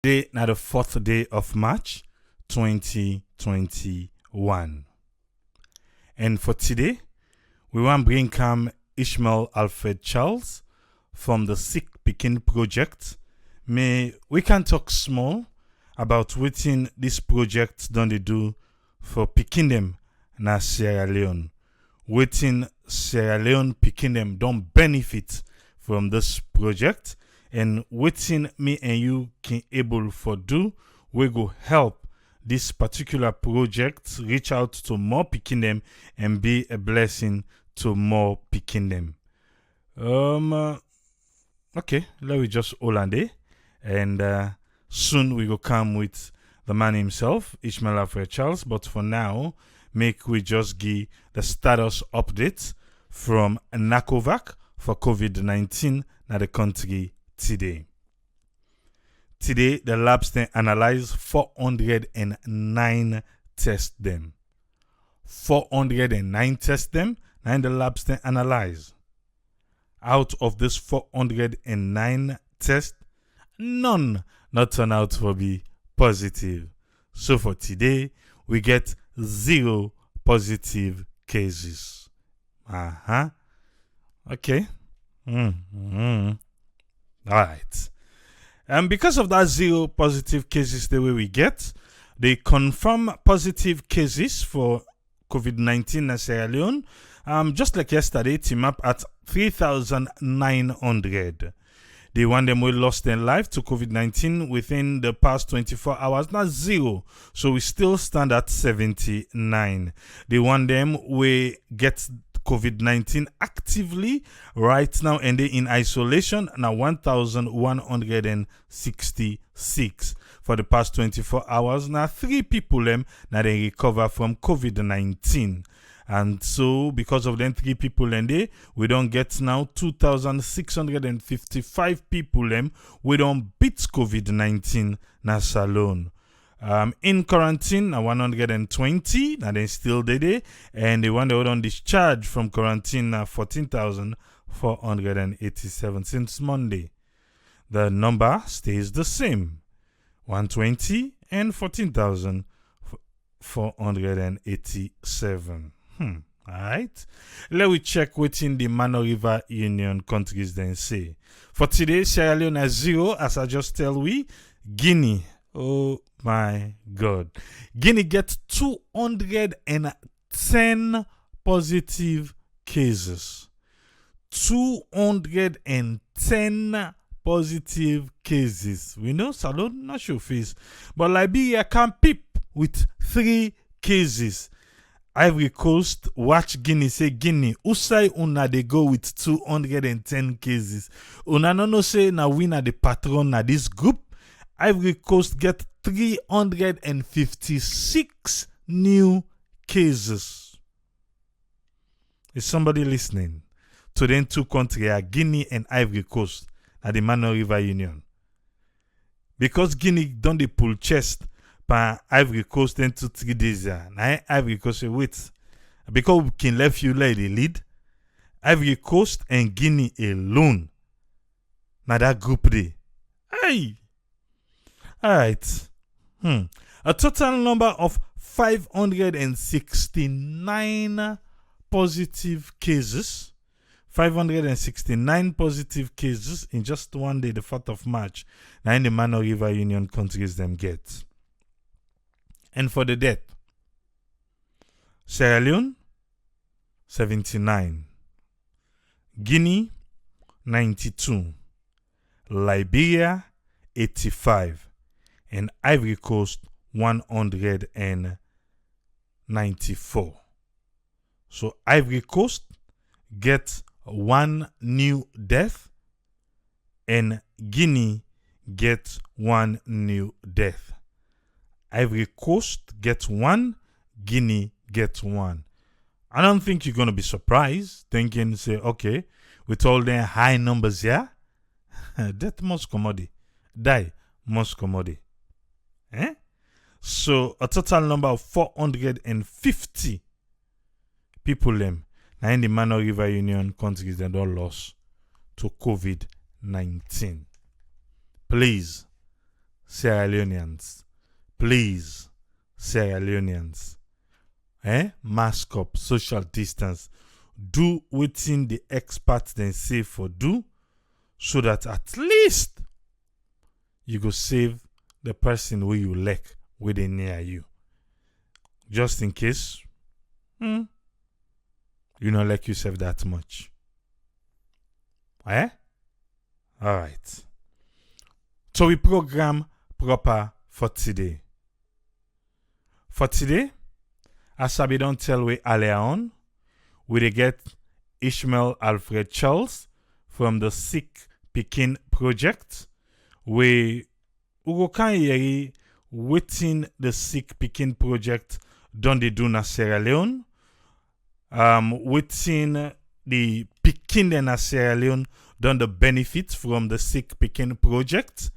Today, na the 4th day of March, 2021. And for today, we want bring come Ishmael Alfred Charles from the Sick Pikin project. May we can talk small about what this project done they do for Pikin them na Sierra Leone. Waiting Sierra Leone Pikin them don't benefit from this project, and waiting me and you can able for do, we go help this particular project reach out to more Pikin them and be a blessing to more Pikin them. Okay, let me just hold on there, and soon we go come with the man himself, Ishmael Alfred Charles. But for now, make we just give the status update from NACOVAC for COVID-19 na the country today. Today, the labs then analyze 409 tests them. 409 tests them, and the labs then analyze. Out of this 409 tests, none not turn out to be positive. So for today, we get 0 positive cases. Okay. All right. And because of that 0 positive cases the way we get, they confirm positive cases for COVID-19 in Sierra Leone. Just like yesterday, team up at 3,900. The one them we lost their life to COVID-19 within the past 24 hours, not 0. So we still stand at 79. The one them we get COVID-19 actively right now and they in isolation now 1,166 for the past 24 hours. Now 3 people them now they recover from COVID-19. And so, because of them 3 people and they, we don't get now 2,655 people them. We don't beat COVID-19 na salon. In quarantine, 120, now they still there, and the one that were on discharge from quarantine, 14,487 since Monday. The number stays the same, 120 and 14,487. All right. Let we check what in the Mano River Union countries then say. For today, Sierra Leone has 0, as I just tell we. Guinea, oh my God. Guinea gets 210 positive cases. 210 positive cases. We know Salon not show face, but Liberia can peep with 3 cases. Ivory Coast, watch Guinea, say Guinea, Usai una they go with 210 cases. Una no say na we na the patron na this group. Ivory Coast get 356 new cases. Is somebody listening? To them 2 countries are Guinea and Ivory Coast at the Mano River Union. Because Guinea don't they pull chest by Ivory Coast then 2-3 days. Now Ivory Coast say wait. Because we can left you like the lead. Ivory Coast and Guinea alone. Now that group there. Hey. Alright. A total number of 569 positive cases. 569 positive cases in just one day, the 4th of March. Now in the Mano River Union countries them get. And for the death, Sierra Leone, 79. Guinea, 92. Liberia, 85. And Ivory Coast, 194. So Ivory Coast gets 1 new death, and Guinea gets 1 new death. Ivory Coast gets 1, Guinea gets 1. I don't think you're going to be surprised, thinking, say, okay, with all the high numbers here, death must commodity. Die must commodity. So, a total number of 450 people them now in the Mano River Union countries that all lost to COVID-19. Please Sierra Leoneans, please, Sierra Leoneans, mask up, social distance, do within the experts then say for do, so that at least you go save the person who you like within near you. Just in case, you not like yourself that much. Alright. So we program proper for today. For today, as I don't tell we earlier on, we get Ishmael Alfred Charles from the Sick Pikin project. We go can hear within the Sick Pikin project done they do na Sierra Leone. Within the Pikin in Sierra Leone done the benefit from the Sick Pikin project,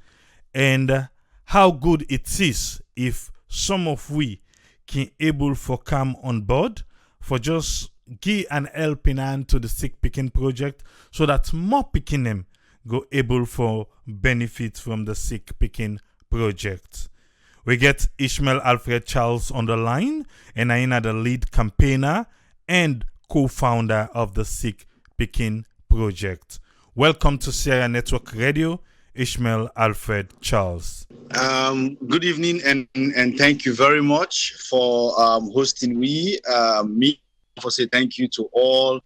and how good it is if some of we can able for come on board for just give an helping hand to the Sick Pikin project, so that more Pikin them go able for benefit from the Sick Pikin project. We get Ishmael Alfred Charles on the line, and I am the lead campaigner and co-founder of the Sick Pikin project. Welcome to Sierra Network Radio, Ishmael Alfred Charles. Good evening, and thank you very much for hosting me. For say thank you to all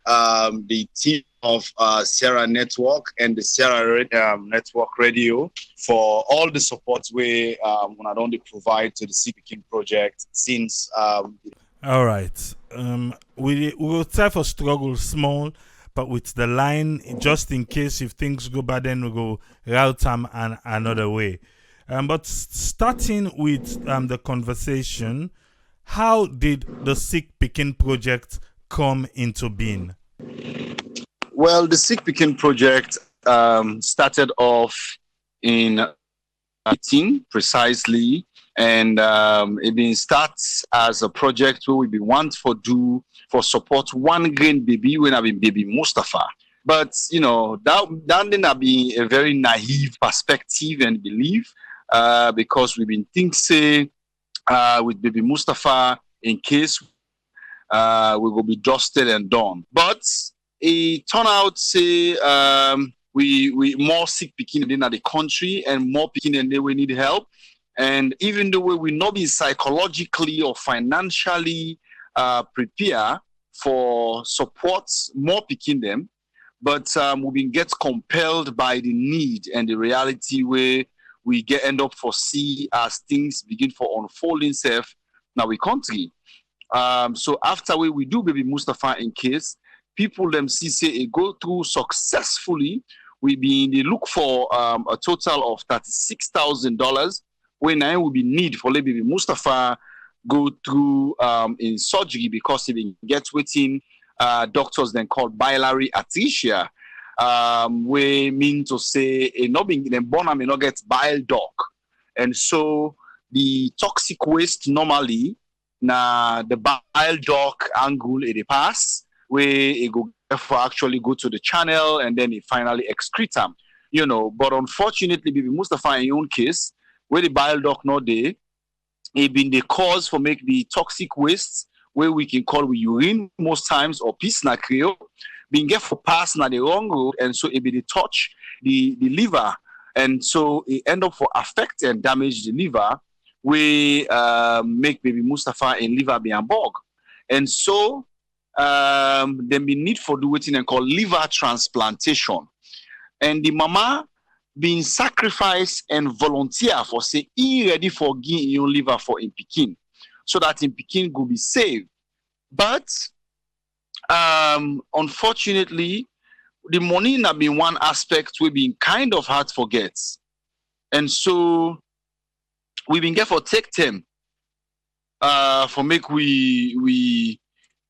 the team of Sierra Network and the Sierra Network Radio for all the support we not only provide to the Sick Pikin project since. All right. We will try for struggle small, but with the line, just in case if things go bad, then we go route them another way. But starting with the conversation, how did the Sick Pikin project come into being? Well, the Sick Pikin project started off in 18 precisely, and it starts as a project where we want for do for support one grain baby when I been baby Mustafa. But that didn't be a very naive perspective and belief, because we've been thinking with baby Mustafa in case we will be dusted and done. But it turned out say we more sick Pikin in the country and more Pikin and they will need help. And even though we not be psychologically or financially prepare for support more Pikin them, but we been get compelled by the need and the reality where we end up for see as things begin for unfolding self now we country. So after we do baby Mustafa in case, people them see say it go through successfully. We be in the look for a total of $36,000 when I will be need for baby Mustafa go through in surgery because he gets within doctors then called biliary atresia. We mean to say a not being born may not get bile duct, and so the toxic waste normally na the bile duct angle it pass where it go actually go to the channel and then it finally excrete them. But unfortunately, baby Mustafa in your own case, where the bile duct not there, it been the cause for make the toxic waste where we can call we urine most times or piss na creo being get for pass na the wrong road, and so it be the touch the liver, and so it end up for affect and damage the liver. We make baby Mustafa in liver be bog, and so then be need for do and called liver transplantation, and the mama being sacrificed and volunteer for say he ready for giving your liver for in Pikin, so that in Pikin could be saved. But unfortunately, the money not been one aspect we been kind of hard to forget, and so we been get for take them for make we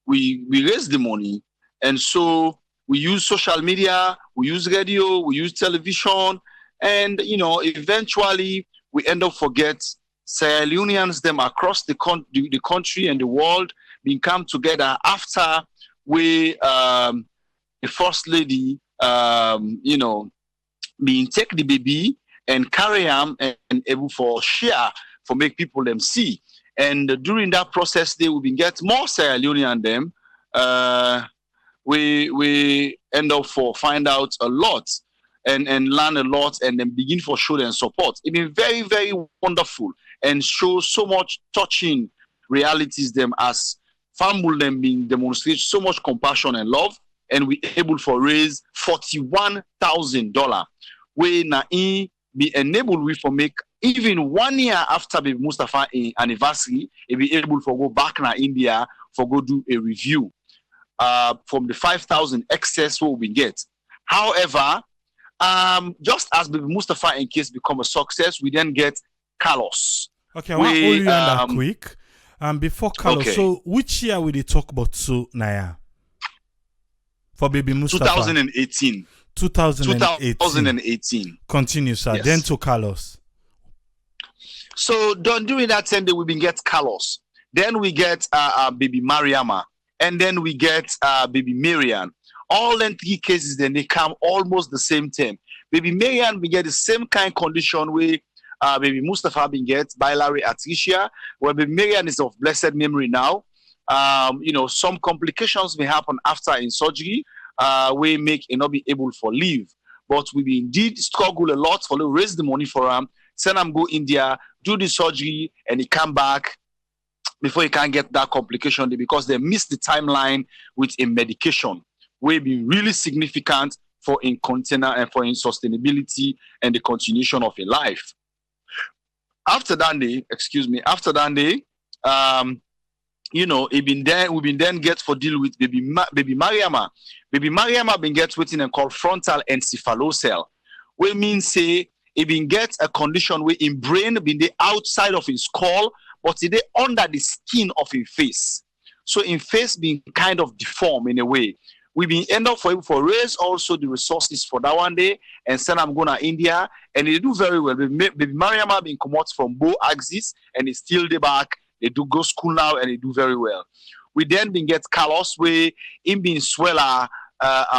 raise the money, and so we use social media, we use radio, we use television, and eventually we end up forget Sierra Leoneans them across the country and the world being come together after we the first lady being take the baby and carry them and able for share for make people them see. And during that process, they will be get more Sierra Leonean them. We end up for find out a lot and learn a lot and then begin for show and support. It's been very, very wonderful and show so much touching realities them as family them being demonstrate so much compassion and love, and we able for raise $41,000. We na be enabled we for make even 1 year after the Mustafa anniversary, it be able for go back na India for go do a review from the 5,000 excess what we get. However, just as Baby Mustafa in case become a success, we then get Carlos. Okay, I want to hold you on that quick. Before Carlos, okay. So which year will they talk about so Naya? For Baby Mustafa? 2018. 2018. Continue, sir. Yes. Then to Carlos. So during that time, we been get Carlos. Then we get Baby Mariama. And then we get Baby Marian. All in 3 cases, then they come almost the same time. Baby Marian, we get the same kind of condition where Baby Mustafa been get biliary atresia, where Baby Marian is of blessed memory now. Some complications may happen after in surgery. We make it not be able for leave. But we indeed struggle a lot for raise the money for him, send him go India, do the surgery, and he come back before he can get that complication because they missed the timeline with a medication. Will be really significant for incontinence and for sustainability and the continuation of a life. After that day, we've been then get for deal with baby Mariama. Baby Mariama been get waiting and called frontal encephalocele. We mean say it been get a condition where in brain been the outside of his skull, but it under the skin of his face. So in face being kind of deformed in a way. We been end up for raise also the resources for that one day and send them going to India and they do very well. Baby Mariama been come out from both axis and it's still the back. They do go school now and they do very well. We then been get Carlos where him being swell a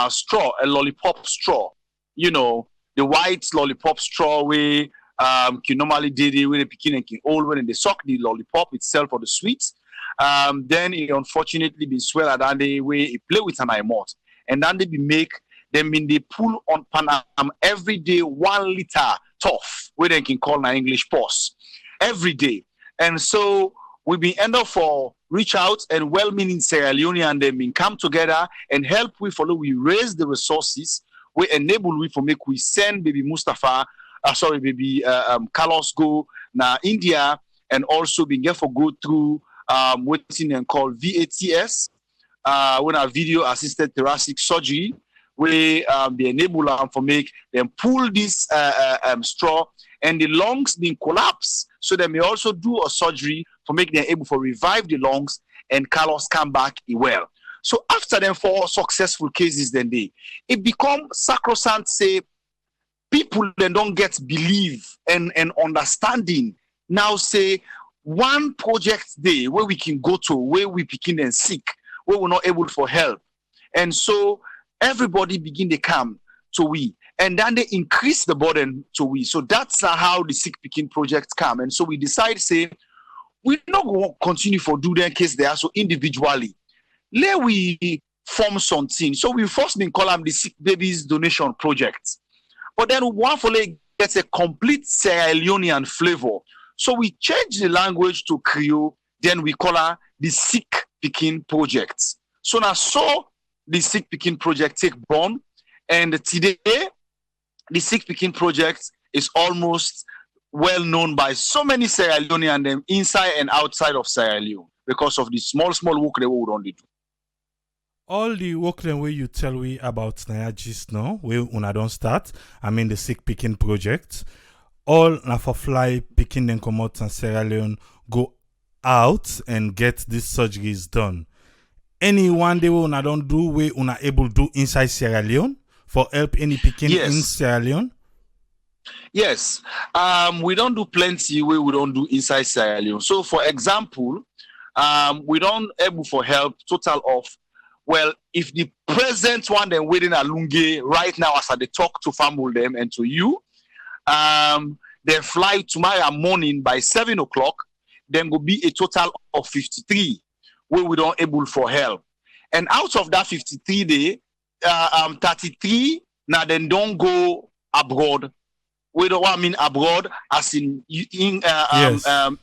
straw, a lollipop straw. You know, the white lollipop straw where can normally did it when the Pikin and old when they suck the lollipop itself or the sweets. Then he unfortunately been swell at that day where he play with an eye mouth. And then they be make them in the pull on Panam every day 1 liter tough, where they can call an English pause every day. And so we been end up for reach out and well-meaning Sierra Leone and them been come together and help we follow. We raise the resources. We enable we for make we send baby Mustafa, baby Carlos go na India and also been get for go through waiting and called VATS, when a video assisted thoracic surgery, we they enable them for make them pull this straw and the lungs being collapsed. So they may also do a surgery for make them able to revive the lungs and Carlos come back well. So after them 4 successful cases, then it become sacrosanct, say people then don't get belief and understanding. Now say one project day where we can go to where we Pikin and sick, where we're not able for help. And so everybody begin to come to we. And then they increase the burden to we. So that's how the Sick Pikin project come. And so we decide, say, we're not going to continue for do their case there, so individually. Let we form something. So we first been call them the Sick Babies Donation Project. But then one for gets a complete Sierra Leonean flavor. So we change the language to Creole, then we call her the Sick Pikin Project. So now the Sick Pikin Project take born, and today the Sick Pikin Project is almost well known by so many Sierra Leonean them inside and outside of Sierra Leone because of the small work they would only do. All the work then where you tell we about Nayajis now, where una don't start, I mean the Sick Pikin Project. All na for fly Pikin then come out and Sierra Leone go out and get these surgeries done. Any one day we una don't do we una able do inside Sierra Leone for help any Pikin in Sierra Leone? Yes. We don't do plenty where we don't do inside Sierra Leone. So for example, we don't able for help total of, well, if the present one then waiting a lunge right now as I talk to family them and to you, They fly tomorrow morning by 7 o'clock. Then will be a total of 53 where we don't able for help. And out of that 53 day, 33 now then don't go abroad. We don't want mean abroad as in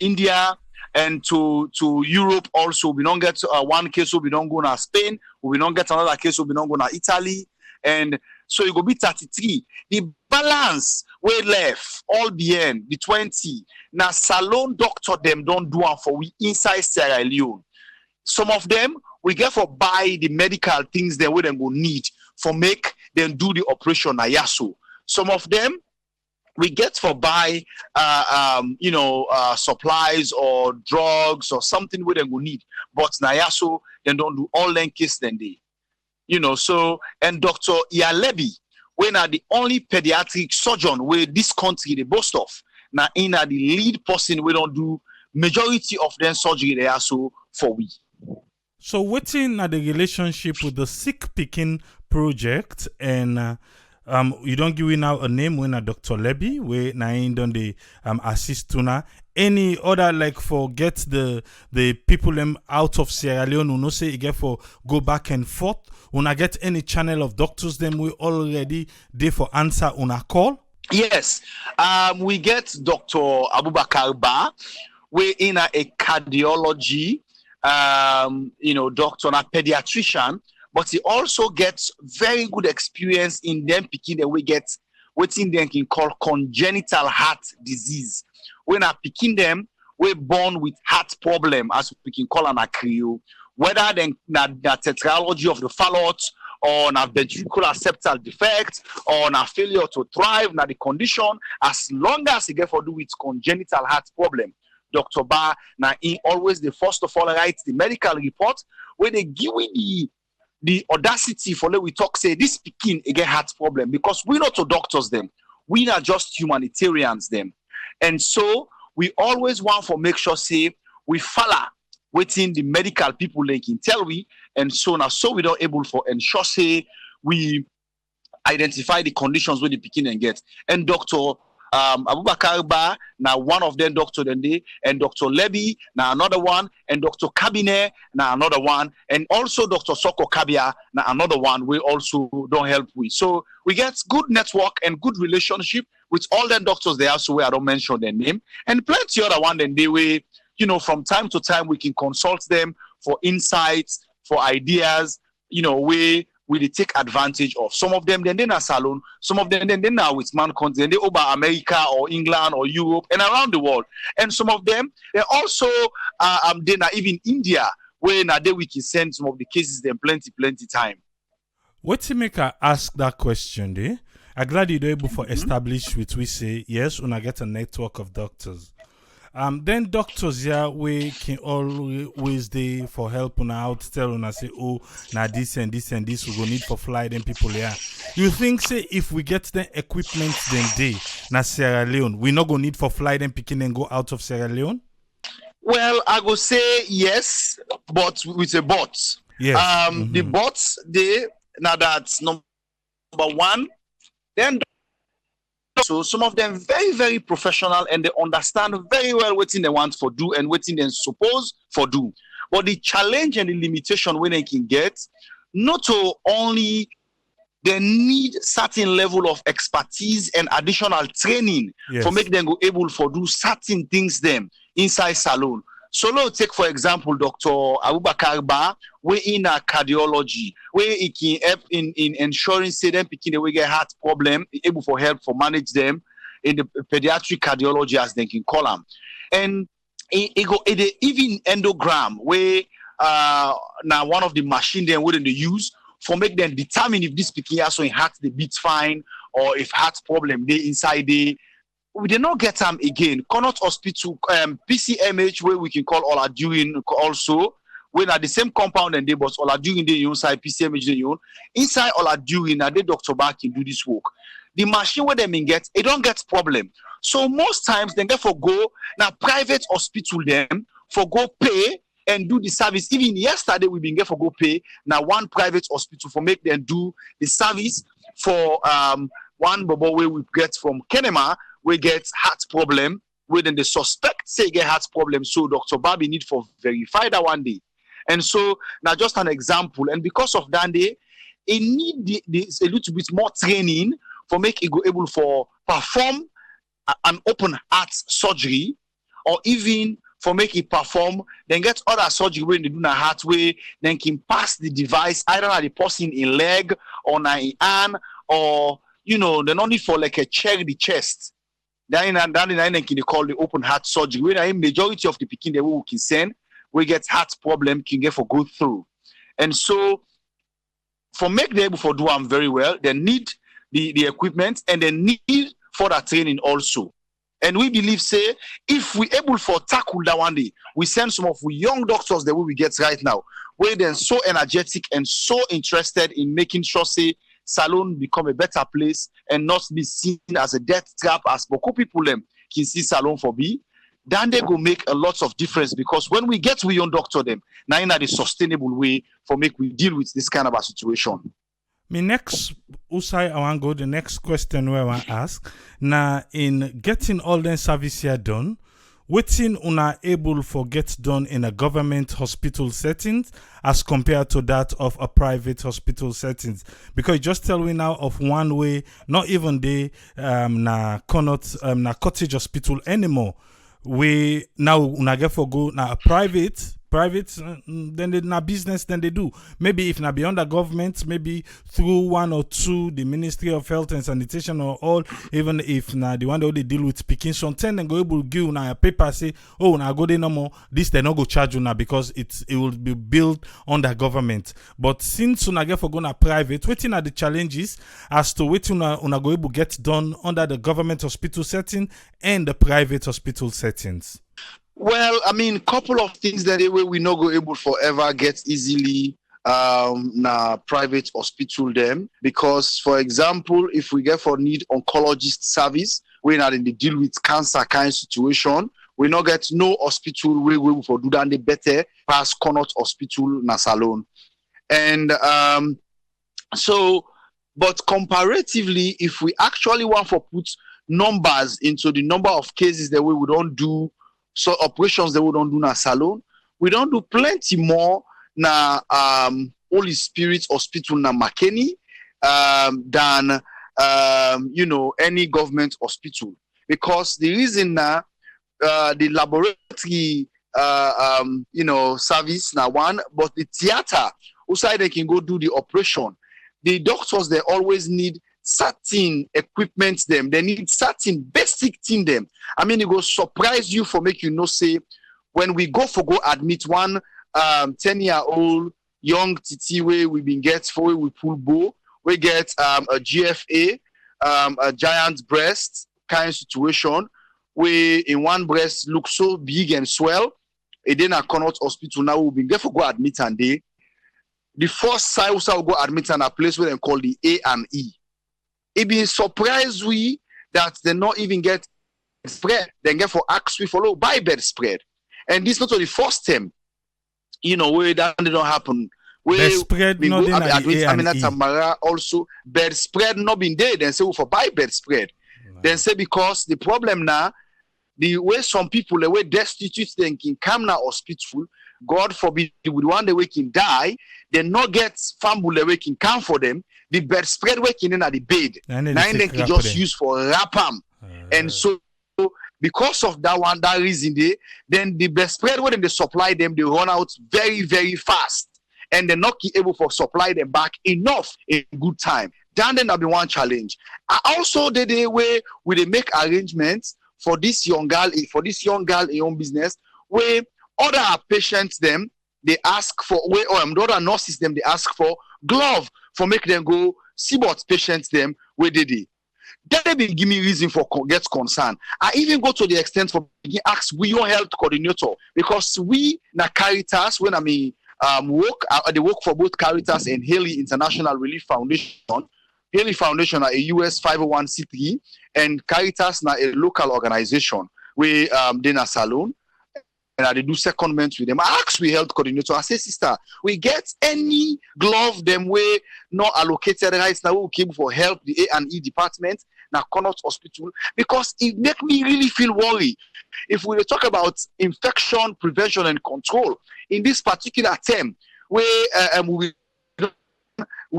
India and to Europe also. We don't get one case, so we don't go to Spain. We don't get another case, so we don't go to Italy. And so it will be 33. The balance we left all the 20. Now salon doctor them don't do it for we inside Sierra Leone. Some of them we get for buy the medical things they will go need for make them do the operation na yaso. Some of them we get for buy supplies or drugs or something we them go need. But na yaso they don't do all them case then they. So and Dr. Ialebi, when are the only pediatric surgeon where this country they boast of. Now in are the lead person we don't do majority of them surgery they are so for we. So waiting at the relationship with the Sick Pikin project and you don't give now a name when a Dr. Lebi where na in don the assist tuna. Any other like for get the people them out of Sierra Leone who no say you get for go back and forth. When I get any channel of doctors them we already there for answer on a call? Yes. We get Dr. Abubakar Ba. We're in a cardiology doctor and a pediatrician, but he also gets very good experience in them picking that we get what in them can call congenital heart disease. When I picking them, we're born with heart problem, as we can call an acrio, whether then the tetralogy of the phallus or a ventricular septal defect or a failure to thrive, na the condition, as long as you get for do with congenital heart problem. Dr. Ba, now he always the first of all writes the medical report where they give we the audacity for let we talk say this Pikin again heart problem because we not to doctors them, we not just humanitarians them, and so we always want for make sure say we follow within the medical people like in tell we and so now so we don't able for ensure say we identify the conditions where the Pikin and get and Dr. Abubakar Ba, now one of them, Dr. Dende, and Dr. Lebi, now another one, and Dr. Kabine, now another one, and also Dr. Soko Kabia, now another one, we also don't help with. So we get good network and good relationship with all the doctors there, so I don't mention their name, and plenty other one, then they will, from time to time, we can consult them for insights, for ideas, we take advantage of. Some of them then they're salon, some of them then they're now with man continent, they over America or England or Europe and around the world. And some of them they're also they're even India, where now we can send some of the cases them plenty time. What to make I ask that question there? I'm glad you're able to establish which we say yes when I get a network of doctors. Then doctors here we can always there for help on out tell on say now this and this and this we go need for fly them people here. You think say if we get the equipment then day na Sierra Leone we not gonna need for fly them Pikin and go out of Sierra Leone? Well, I go say yes, but with a but. Yes. The bots they now that's number one. Then so some of them very, very professional and they understand very well what they want for do and what they suppose for do. But the challenge and the limitation when they can get, not only they need certain level of expertise and additional training for make them go able for do certain things them inside salon. So let's take for example Dr. Abubakar Ba, we in a cardiology, where he can help in ensuring say them picking the way get heart problem, able for help for manage them in the pediatric cardiology as they can call them. And it even endogram where now one of the machine they wouldn't use for make them determine if this picking also in heart the beats fine or if heart problem they inside the we did not get them again. Connaught Hospital, PCMH, where we can call all our doing also. When at the same compound and they but all are doing the inside PCMH they own. Inside all are doing now they Dr. Back can do this work. The machine where they mean get it don't get problem. So most times they get for go now private hospital them for go pay and do the service. Even yesterday we been get for go pay now one private hospital for make them do the service for one bobo where we get from Kenema we get heart problem, within the suspect say get heart problem, so Dr. Bobby need for verify that one day. And so now just an example, and because of that day, it need a little bit more training for make it go able for perform an open heart surgery, or even for make it perform, then get other surgery when they do na heart way, then can pass the device either at the person in leg or na in hand, or then only for like a check the chest. Then they call the open heart surgery. Where the majority of the Pikin that we can send, we get heart problem can get for go through. And so for make them able for do them very well, they need the equipment, and they need for that training also. And we believe, say, if we able for tackle that one day, we send some of we young doctors that we get right now, where they're so energetic and so interested in making sure, say, Salone become a better place and not be seen as a death trap as beaucoup people them can see Salone for be, then they go make a lot of difference, because when we get we young doctor them, now in a sustainable way for make we deal with this kind of a situation. Me next, Usai, I want to go the next question where I want to ask. Now, in getting all the service here done, waiting una able for get done in a government hospital settings as compared to that of a private hospital settings? Because just tell me now of one way, not even the na cottage hospital anymore. We now una get for go na private, then they na business, then they do. Maybe if na beyond the government, maybe through one or two, the Ministry of Health and Sanitation, or all, even if na the one that they deal with Pikin, sometimes then go able to give na a paper say, oh, na go there no more, this they not go charge you now because it will be built under government. But since una get for go na private, waiting at the challenges as to waiting una go able get done under the government hospital setting and the private hospital settings. Well, I mean, couple of things that we not go able forever get easily na private hospital them, because for example, if we get for need oncologist service, we're not in the deal with cancer kind of situation, we not get no hospital we will for do that the better pass Connaught Hospital na Salone. And so, but comparatively, if we actually want to put numbers into the number of cases that we don't do, so operations that we don't do na Salone, we don't do plenty more na Holy Spirit Hospital na Makeni than any government hospital, because the reason na the laboratory service na one, but the theater outside they can go do the operation. The doctors they always need certain equipment them, they need certain basic thing them. I mean, it will surprise you for make say when we go admit one 10-year-old young TT way we been get for we pull bow, we get a GFA, a giant breast kind of situation, where in one breast look so big and swell. And then at Connaught Hospital now we been get for admit and day. The first side will go admit in a place where they call the A&E. It be surprised we that they not even get spread, then get for axe we follow by bed spread. And this not only first time, where that don't happen. Where spread we not go admit Amina Tamara also bed spread not been there, then say for buy bed spread. No. Then say because the problem now, the way some people the way destitute then can come now hospital, God forbid with one day we can die, they not get family the way can come for them. The bed spread working in at the bed. Now they can just use for wrap them. And so because of that reason then the bed spread when they supply them, they run out very, very fast. And they're not able to supply them back enough in good time. Then that'll be one challenge. I also did a way where they make arrangements for this young girl in own business, where other patients them they ask for, other nurses them they ask for glove for make them go see what patients them where they did. That they give me reason for get concern. I even go to the extent for ask we your health coordinator, because we na Caritas when I mean they work for both Caritas and Haley International Relief Foundation. Haley Foundation are a US 501c3 and Caritas na a local organization where they na Salone. And they do secondments with them. I ask we health coordinator, I say, sister, we get any glove them way not allocated right now we came for help the A&E department. na Connaught Hospital, because it make me really feel worried. If we talk about infection prevention and control in this particular term, where we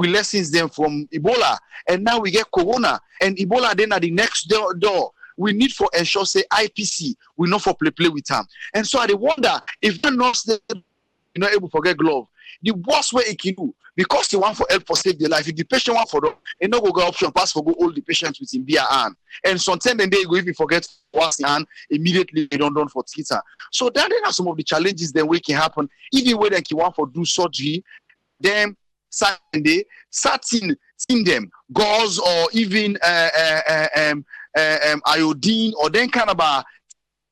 lessons them from Ebola, and now we get Corona, and Ebola then at the next door. We need for ensure say IPC, we not for play with them. And so I wonder if the nurse not able to get glove, the worst way it can do, because they want for help for save their life, if the patient want for them, and no go option pass for go hold the patient with him via hand. And sometimes then they go even forget what's in hand, immediately they don't for treater. So that are some of the challenges that we can happen, even when they want for do surgery, then Sunday, certain them gauze or even iodine or then kind of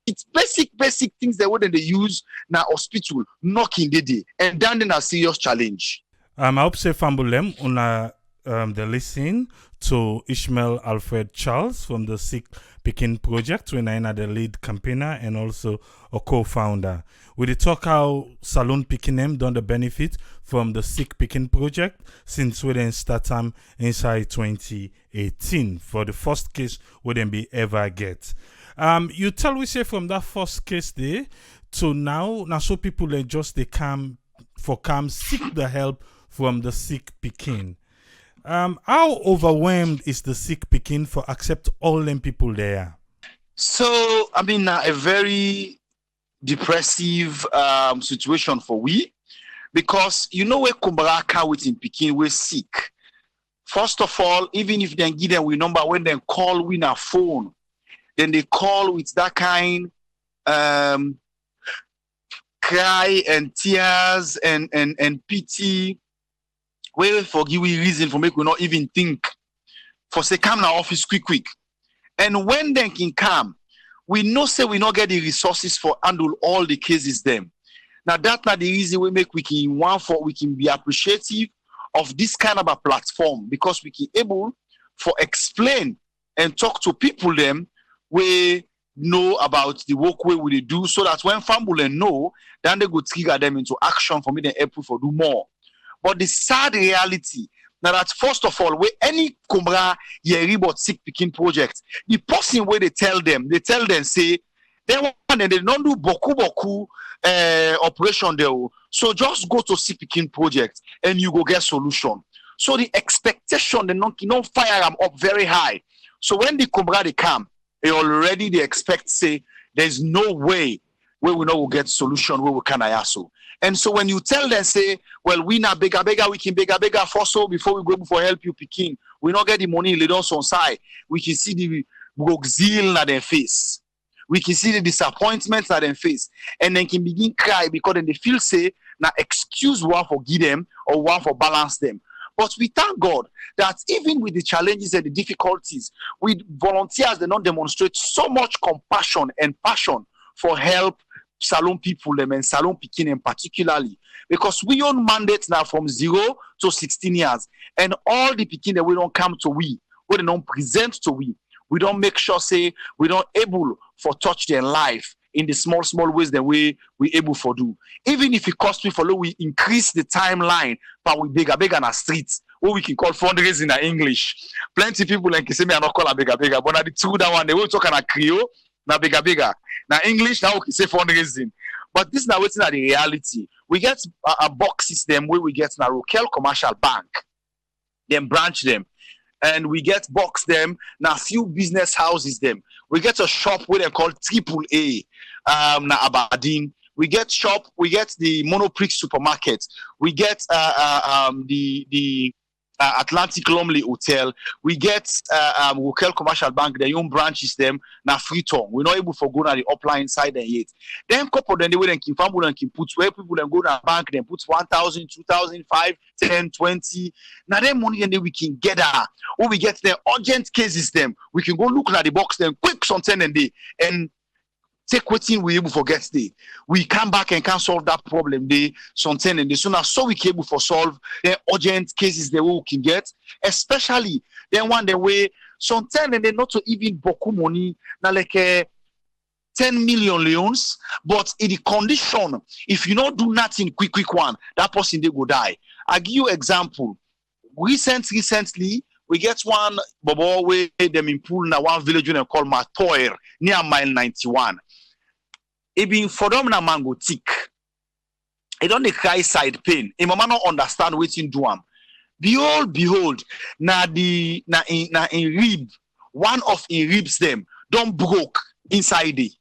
it's basic things that wouldn't they use now hospital knocking the day and then a serious challenge. I hope say Fambulem una the listen to Ishmael Alfred Charles from the Sick Pikin project when I'm the lead campaigner and also a co-founder. We talk how Salon Pikin done the benefit from the Sick Pikin project since we then start time inside 2018 for the first case we then be ever get. You tell we say from that first case there to now so people they just they come seek the help from the Sick Pikin. How overwhelmed is the Sick Pikin for accept all them people there? So I mean a very depressive situation for we, because you know where Kumbaraka within Pikin we're sick. First of all, even if they give them we number when they call we na phone, then they call with that kind cry and tears and pity. Where forgive we reason for make we not even think. For say come now office quick. And when they can come, we know say we not get the resources for handle all the cases them. Now that's not the reason we make we can be appreciative of this kind of a platform, because we can able for explain and talk to people them we know about the work way we do, so that when family know, then they go trigger them into action for me then help for do more. But the sad reality now that first of all, where any Kumbra Yeri but Sick Pikin project, the person where they tell them say they want and they don't do boku operation there. So just go to Sick Pikin project and you go get solution. So the expectation they don't fire them up very high. So when the Kumbra they come, they expect say there's no way where we know we'll get solution where we can ayaso. And so when you tell them, say, well, we na bega, we can bega for so before we go for help you Pikin. We not get the money laid on side. We can see the zeal na their face. We can see the disappointment na their face. And then can begin cry because then they feel say, now excuse one for give them or one for balance them. But we thank God that even with the challenges and the difficulties, we volunteers they not demonstrate so much compassion and passion for help Salon people them and Salon Pikin particularly, because we own mandates now from 0 to 16 years, and all the Pikin that we don't come to we don't present to we don't make sure say we don't able for touch their life in the small ways that we able for do. Even if it costs me follow, we increase the timeline, but we bigger on our streets, what we can call fundraising in English. Plenty people like say me I not call a bigger, but now the true that one they will talk on a Creole. Now bigger. Now English now we can say fundraising, but this now what's not the reality. We get a box system where we get now Rokel Commercial Bank, then branch them, and we get box them now few business houses them. We get a shop where they call AAA now Aberdeen. We get shop. We get the Monoprix supermarket. We get the Atlantic Lumley Hotel. We get Wokel Commercial Bank, their own branches them na Freetown. We're not able for go na the upline side and yet. Then couple then they will can family and can put where people then go na bank then put 1,000, 2,000, 5, 10, 20. Now then money and then we can get or we get the urgent cases them. We can go look at the box then quick something and they and take what we able for get day. We come back and can solve that problem day something and so now so we can able for solve the urgent cases that we can get, especially then one the way something and they not to even boku money now like 10 million leons, but in the condition if you not do nothing quick one, that person they go die. I give you example. Recently We get one bobo way them in pool na one village we call Matoir near mile 91. It being for them na mango tick. It don't cry side pain. A mama not understand what you do am. Behold, na in rib, one of in ribs them don't broke inside it.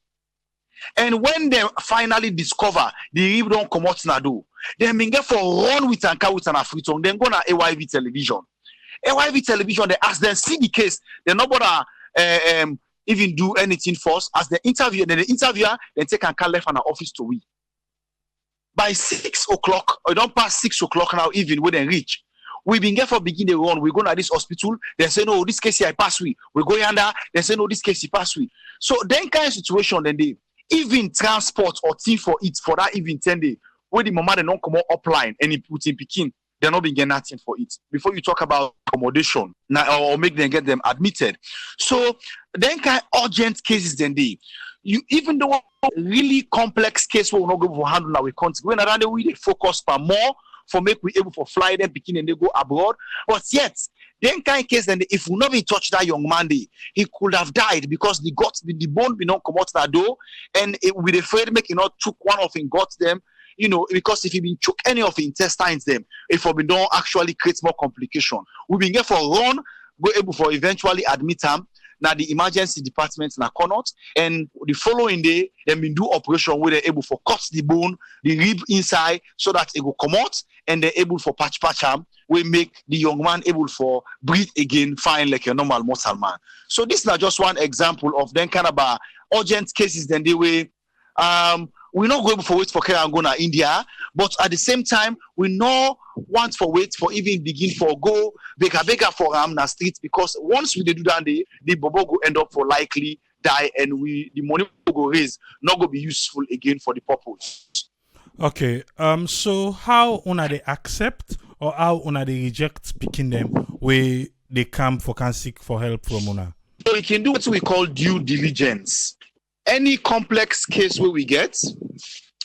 And when they finally discover the rib don't come out na do, they may get for run with an car with an afriton, then go na AYV television. AYV television, they ask them, see the case, they not bother even do anything first. As the interviewer, then the interviewer, then take and call left an office to we. By 6 o'clock, or don't pass 6 o'clock now, even when they reach. We been get for begin the run. We go to this hospital. They say no, this case here I pass we. We go yonder. They say no, this case he pass we. So then kind of situation then they even transport or team for it for that even 10 days. Where the mama they don't come out upline and he put in Pikin, they're not being getting nothing for it. Before you talk about accommodation now or make them get them admitted. So then kind of urgent cases then they you even though really complex case we will not go for handle now we can't go around the way they focus for more for make we able for fly them Pikin and they go abroad. But yet then kind of case then if we not be touch that young man he could have died because the guts the bone be not come out that door and it will be afraid make not took one of him guts them. You know, because if he been choke any of the intestines them, if we don't actually create more complication. We been get for run, go able for eventually admit him. Now the emergency department na cannot, and the following day, then been do operation where they're able for cut the bone, the rib inside, so that it will come out, and they're able for patch him, we make the young man able for breathe again, fine like a normal mortal man. So this is not just one example of them kind of urgent cases. Then they way we're not going for wait for care and go to India, but at the same time, we no want for wait for even begin for go bigger for na streets because once we do that, the bobo go end up for likely die and the money we go raise not go be useful again for the purpose. Okay. So how una they accept or how una they reject picking them where they come for can seek for help from una? So we can do what we call due diligence. Any complex case where we get,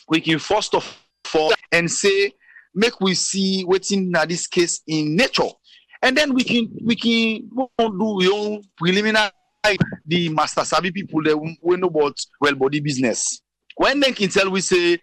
we can first of all and say, make we see what's in this case in nature. And then we can do we own preliminary the master savvy people that we know about well body business. When they can tell we say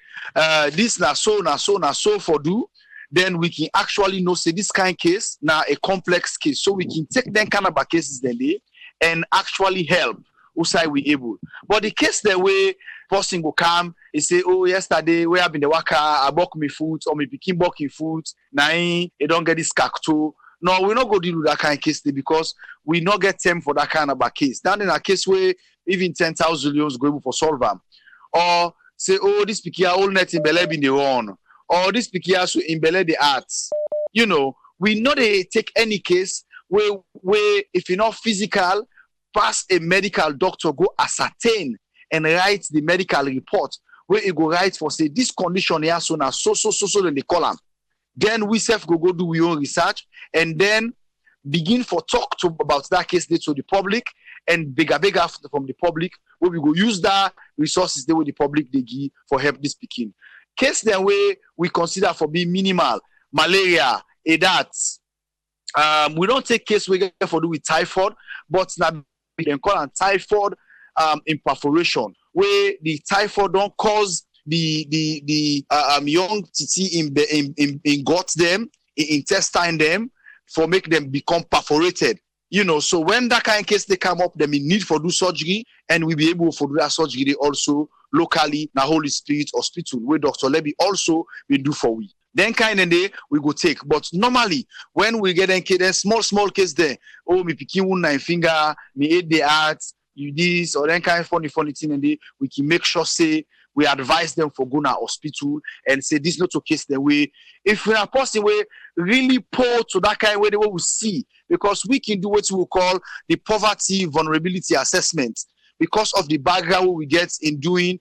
this na so for do, then we can actually know say this kind of case now a complex case. So we can take them kind of cases then they and actually help. Who say we able, but the case the way person go come, he say, oh yesterday we have been the worker, I bought me food or me Pikin bought food, now he don't get this cacto. No, we not go deal with that kind of case because we not get time for that kind of a case. Then in a case where even 10,000 euros go able for solve them, or say, oh this Pikin all net in Bele in the run, or this Pikin so in Bele the arts. You know, we not take any case where if you're not physical. Pass a medical doctor, go ascertain and write the medical report where it go write for say this condition here so in the column. Then we self go do we own research and then begin for talk to about that case to the public and bigger from the public where we go use that resources they with the public they give for help this Pikin. Case then way we consider for being minimal, malaria, ADAT. We don't take case we get for do with typhoid, but now we can call it typhoid imperforation, where the typhoid don't cause the young titi in gut them, in intestine them, for make them become perforated. You know, so when that kind of case they come up, then we need for do surgery, and we be able to do that surgery they also locally na Holy Spirit Hospital, where Dr. Levy also will do for we. Then kind of day we go take. But normally, when we get a small case there, oh, me Pikin one nine finger, me ate the heart, you this, or then kind of funny thing, and we can make sure say we advise them for going to hospital and say this not a case the way. If we are person way really poor to that kind of way, the way we see, because we can do what we call the poverty vulnerability assessment because of the background we get in doing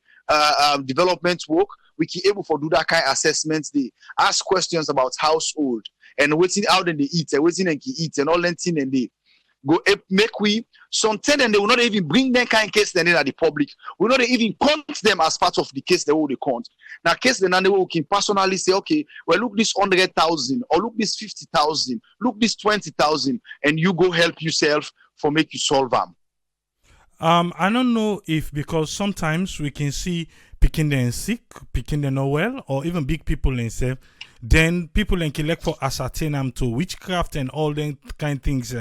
development work. We can able to do that kind of assessments. They ask questions about household and waiting out and they eat and waiting and eat and all that thing and they make we sometimes and they will not even bring them kind of case then at the public. We not even count them as part of the case they will count. Now case then they will can personally say, okay, well look this 100,000 or look this 50,000, look this 20,000, and you go help yourself for make you solve them. I don't know if because sometimes we can see Pikin them sick, Pikin them not well, or even big people themselves. Then people then can look for ascertain them to witchcraft and all them kind of things.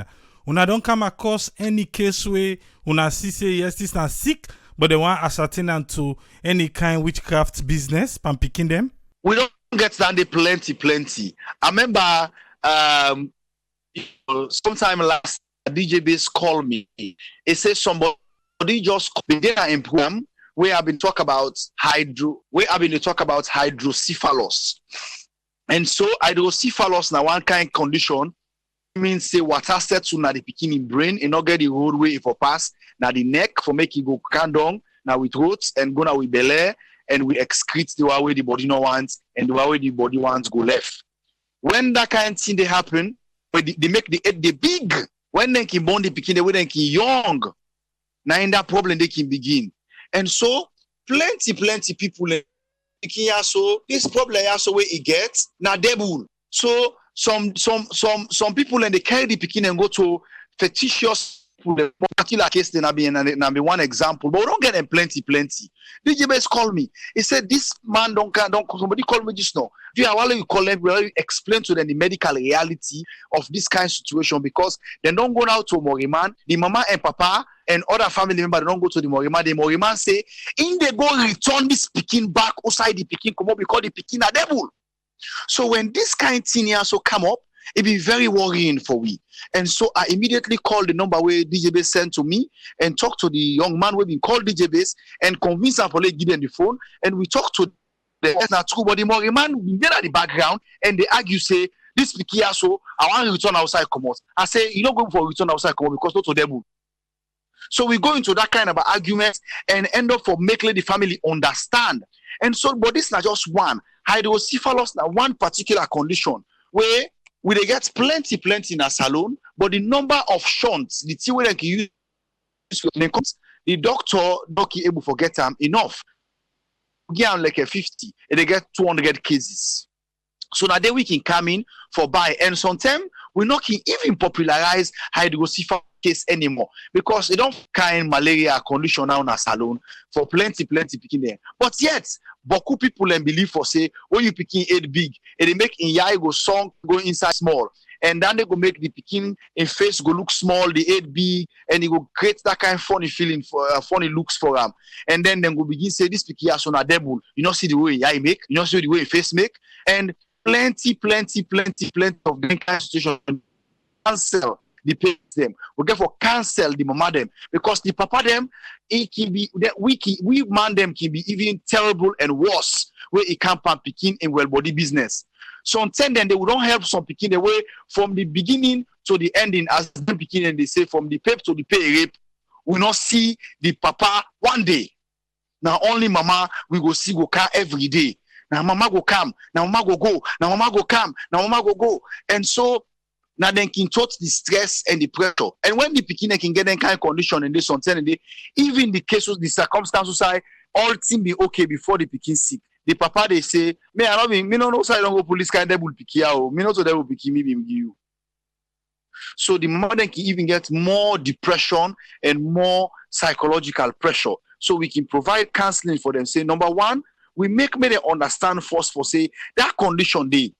Una don't come across any case where una see say yes this not sick, but they want ascertain them to any kind witchcraft business. Pan Pikin them. We don't get that they plenty. I remember sometime last DJ Base called me. It says somebody just been there in program where I've been talk about hydrocephalus. And so hydrocephalus now one kind of condition means say water sets to na the Pikin in brain and not get the roadway for pass now the neck for make it go down now with roots and go now with belly and we excrete the way the body no wants and the way the body wants go left. When that kind of thing they happen, they make the head the big. When they can born the Pikin, they when they young. Now in that problem they can begin. And so plenty people so this problem also where it gets now devil. So some people and they carry the Pikin and go to fictitious particular case then be one example, but we don't get them plenty. DJ Base called me. He said this man don't somebody call me just now. Do you call them? Will you explain to them the medical reality of this kind of situation because they don't go now to Moriman, the mama and papa and other family members don't go to the Moriman. The Moriman say in they go return this Pikin back outside the Pikin come up because the Pikin are devil. So when this kind of thing also come up, it be very worrying for we. And so I immediately called the number where DJ Base sent to me and talked to the young man who been called DJ Base and convinced him to give them the phone. And we talked to the not true, but the more man we get at the background and they argue say this Pikin so I want to return outside come out. I say you don't go for return outside come out because not to them. So we go into that kind of argument and end up for making the family understand. And so, but this is not just one. Hydrocephalus now one particular condition where we they get plenty in a salon, but the number of shunts, the thing they can use, the doctor able to get them enough. Get like a 50, and they get 200 cases. So now they we can come in for buy, and sometimes we not can even popularize hydrocephalus case anymore because they don't kind malaria condition now in a salon for plenty Pikin there. But yet, beaucoup people and believe for say when you Pikin head big, and they make in yai go song go inside small, and then they go make the Pikin in face go look small, the head big, and it will create that kind of funny feeling for funny looks for them. And then go begin say this Pikin has on a devil. You not see the way yai make, you not see the way face make, and plenty of the kind of situation cancel the parents them. We get for cancel the mama them because the papa them it can be that we man them can be even terrible and worse where it can't Pikin in well body business. So then they will don't help some Pikin the way from the beginning to the ending as the Pikin and they say from the pep to the pay rape. We not see the papa one day. Now only mama we go see go car every day. Now mama go come, now mama go, now mama go come, now mama go. And so now then can touch the stress and the pressure. And when the Pikin can get that kind of condition in this uncertainty, even the cases, the circumstances say all things be okay before the Pikin sick. The papa they say, me I don't me no know say I don't go police kind of will pick you. Me not so they will pick me give you. So the mother can even get more depression and more psychological pressure. So we can provide counseling for them. Say number one, we make them understand first for say that condition they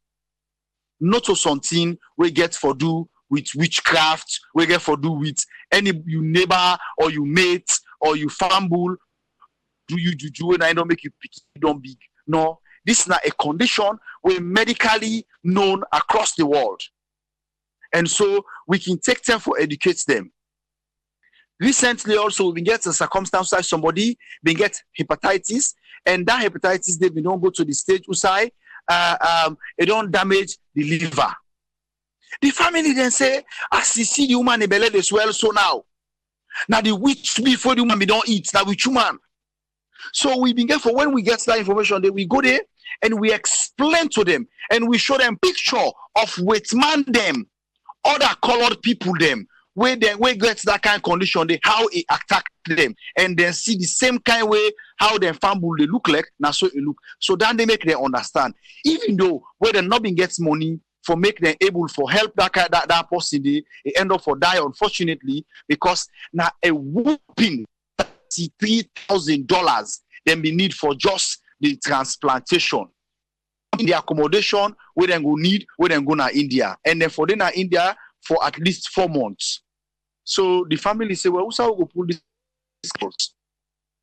not to something we get for do with witchcraft, we get for do with any you neighbor or you mate or you fumble, do you juju and I don't make you pick you don't big. No, this is not a condition we medically known across the world. And so we can take time for educate them. Recently also we get a circumstance like somebody they get hepatitis and that hepatitis they don't go to the stage usai it don't damage the liver. The family then say, as you see the woman in belly as well, so now the witch before the woman we don't eat, now which woman. So we begin for when we get that information, then we go there and we explain to them and we show them picture of white man them, other colored people them, where get that kind of condition, they how it attack them, and then see the same kind way how their family they look like, now so it look. So then they make them understand. Even though where they not been gets money for make them able for help that person, they end up for die unfortunately because now a whooping $33,000 then be need for just the transplantation. In the accommodation where they go need, where they go to India, and then for them in India for at least 4 months. So the family say, well, who's how we go pull this cost?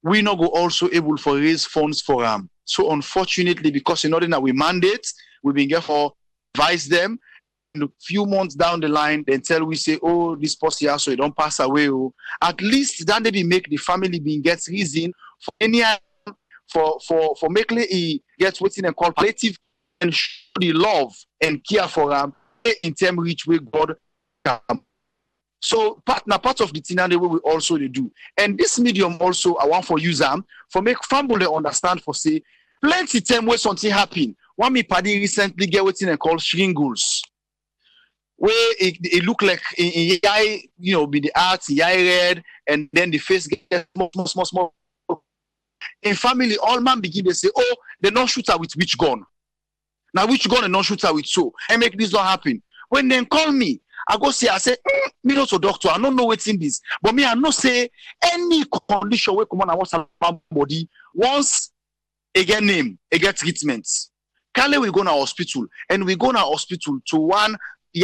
We not go also able for raise funds for them. So unfortunately, because in order that we mandate, we've been here for advise them. In a few months down the line, then tell we say, oh, this person here, so you don't pass away. Oh. At least then they be make the family being gets reason for any for making it get waiting and call palliative and show the love and care for them in term reach where God come. So part of the thing and the way we also they do. And this medium also I want for use them for make family understand for say plenty time where something happen. One me paddy recently get waiting and call shingles. Where it look like in eye, you know, be the art, the eye red, and then the face gets small. In family, all man begin to say, oh, they don't shoot her with which gun. Now which gun and not shoot her with so. And make this not happen. When they call me, I go say, I say, me not a doctor, I don't know what's in this. But me, I not say any condition where come on, I want some body. Once they get name, they get treatment. Kale we go to hospital, and we go to hospital to one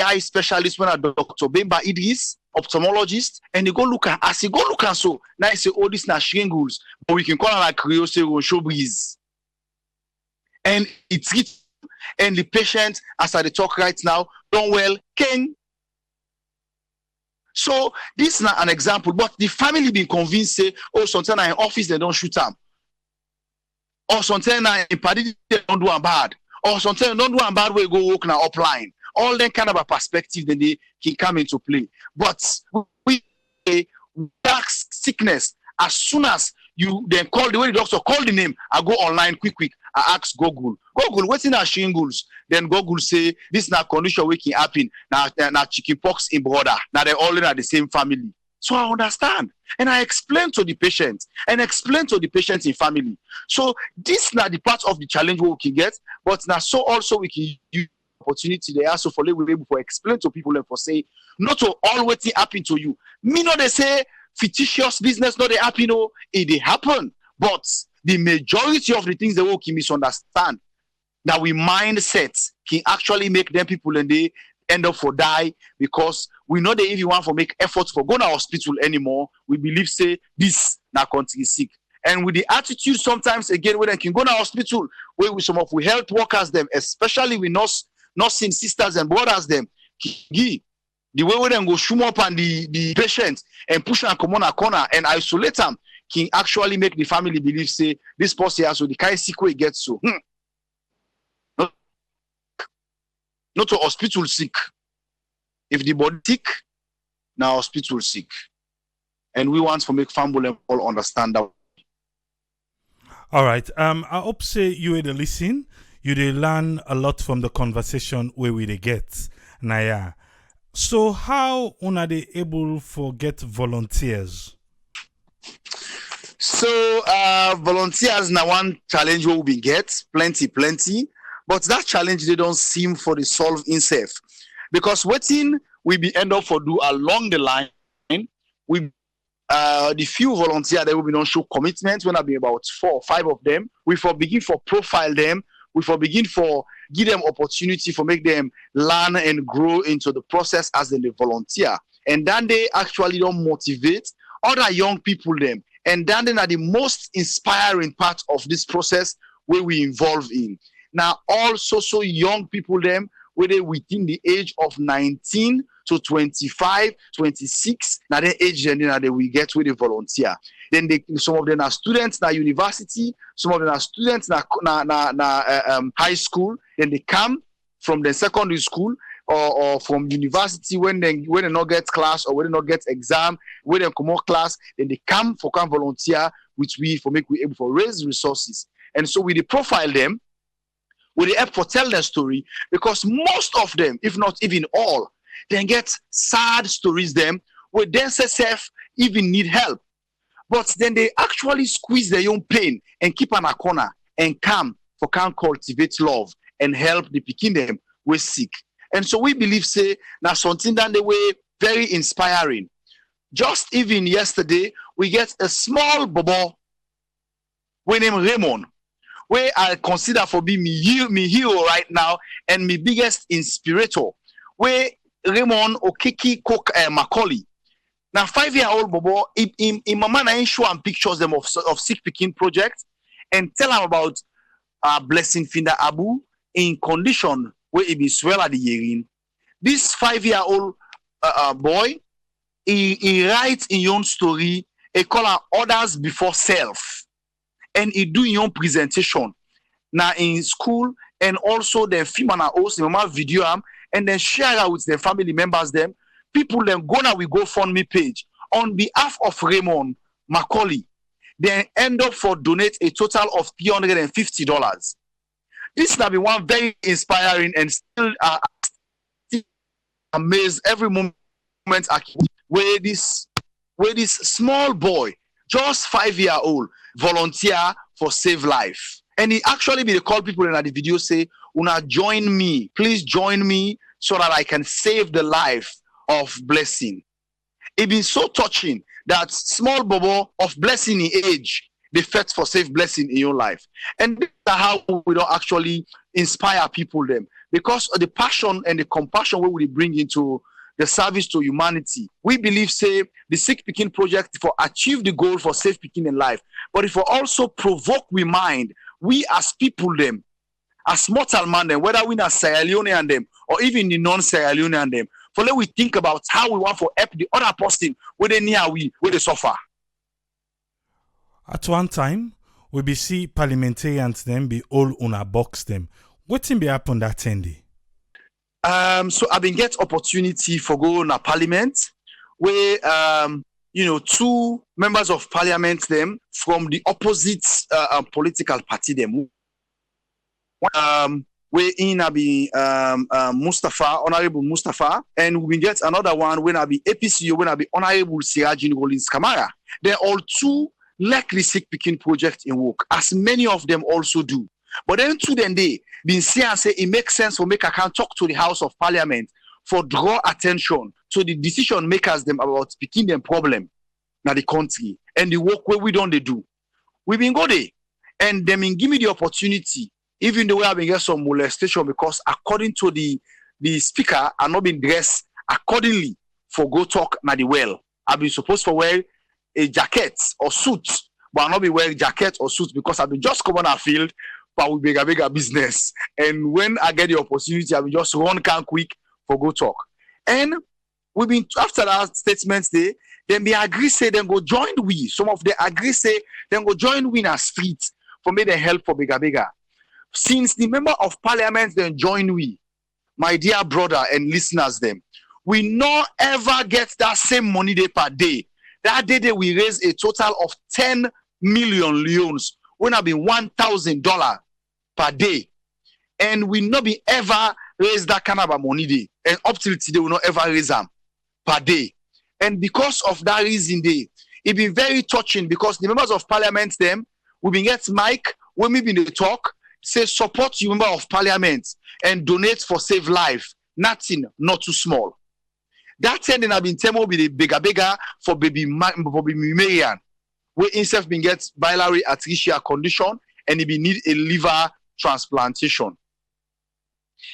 eye specialist when a Dr. Bemba Idris, ophthalmologist, and he go look at as he go look and so now he say, oh, this na shingles, but we can call it like Creole show breeze. And it treats and the patient, as I talk right now, don't well king. So this is not an example, but the family been convinced say, oh, sometimes in office they don't shoot them. Or sometimes in party they don't do them bad. Or sometimes they don't do them bad where you go work now upline. All that kind of a perspective then they can come into play. But we dark sickness, as soon as you then call the way the doctor call the name, I go online quick. I ask Google, what's in our shingles? Then Google say this is a condition where can happen. Now chicken pox in brother. Now they're all in the same family. So I understand. And I explain to the patient and explain to the patient in family. So this is not the part of the challenge we can get, but now so also we can use opportunity there so for we able to explain to people and for say not to always happen to you. Me not they say fictitious business not they happen, no, it they happen. But the majority of the things they will can misunderstand that we mindset can actually make them people and they end up for die because we know that if you want to make efforts for go to hospital anymore, we believe say this na country is sick. And with the attitude sometimes again when they can go to hospital where with some of we health workers them, especially with nursing sisters and brothers them, the way we then go shoom up on the patient and push and come on a corner and isolate them can actually make the family believe say this person has so the kind of sick way gets so. Not to hospital sick. If the body sick, now hospital sick. And we want to make family all understand that. All right. I hope say you had a listen. You did learn a lot from the conversation where we get. Naya. So how are they able to get volunteers? So volunteers now one challenge we will get plenty. But that challenge they don't seem for the solve in safe. Because waiting we be end up for do along the line, we the few volunteers that will be non show commitment when I be about 4 or 5 of them, we for begin for profile them, we for begin for give them opportunity for make them learn and grow into the process as they volunteer. And then they actually don't motivate other young people them. And then they are the most inspiring part of this process where we involve in. Now, also so young people them, whether within the age of 19 to 25, 26, now the age then they will get with the volunteer. Then some of them are students na university, some of them are students na high school. Then they come from the secondary school or from university when they not get class or when they not get exam, when they come out class, then they come volunteer, which we able to raise resources. And so we profile them. We help to tell their story because most of them, if not even all, they get sad stories them where then self even need help. But then they actually squeeze their own pain and keep on a corner and come for can cultivate love and help the Pikin them we sick. And so we believe say now something that they were very inspiring. Just even yesterday, we get a small bobo we name Raymond, where I consider for being me hero right now and my biggest inspirator. Where Raymond Okiki Cook Macaulay. Now 5-year-old bobo, in mama na show and pictures them of Sick Pikin project and tell them about Blessing Finda Abu in condition where it be swell at the hearing. This 5-year-old boy, he writes in your own story, he call her others before self. And he do your own presentation. Now in school, and also the film and host, the mama video and then share it with the family members them. People then go now we go fund me page on behalf of Raymond Macaulay. They end up for donate a total of $350. This now be one very inspiring and still amazed every moment where this small boy, just 5-year-old, volunteer for Save Life. And he actually be the call people in the video say, "Una join me, please join me so that I can save the life of Blessing." It been so touching that small bobo of Blessing in age, they fight for save Blessing in your life. And this is how we don't actually inspire people them. Because of the passion and the compassion we will bring into the service to humanity. We believe, say, the Sick Pikin project for achieve the goal for safe Pikin in life, but if we also provoke we mind, we as people them, as mortal man them, whether we are Sierra Leone and them, or even the non-Sierra Leone and them, for let we think about how we want to help the other person where they near where they suffer. At one time, we be see parliamentarians them be all on a box them. What thing be happen that day? So I've been get opportunity for going to parliament where two members of parliament them from the opposite political party them where in I be Mustafa, Honorable Mustafa, and we get another one when I be APCO, when I be Honorable Sirajin Rollins Kamara. They're all two like the Sick Pikin project in work, as many of them also do. But then to them they been see and say it makes sense for make I can talk to the House of Parliament for draw attention to the decision makers them about speaking them problem na the country and the work where we don't they do. We been go there and them give me the opportunity, even though we have been get some molestation because according to the speaker are not been dressed accordingly for go talk na the well. I've been supposed to wear a jacket or suit, but I'll not be wearing jacket or suit because I've been just come on our field. But we bigger business. And when I get the opportunity, I will just run can quick for go talk. And we've been after that statements day, then they agree say then go join we. Some of them agree say then go join we in a street for me the help for bigger. Since the member of parliament then join we, my dear brother and listeners them, we not ever get that same money day per day. That day we raise a total of 10 million leones. When I be $1,000 per day, and we not be ever raise that kind of money day, and up till today we not ever raise them per day. And because of that reason, it been very touching because the members of parliament them we been get mic when we been the talk say support you member of parliament and donate for Save Life. Nothing not too small. That thing have been tell be the bigger for baby Marian. Where himself been get biliary atresia condition and he be need a liver transplantation.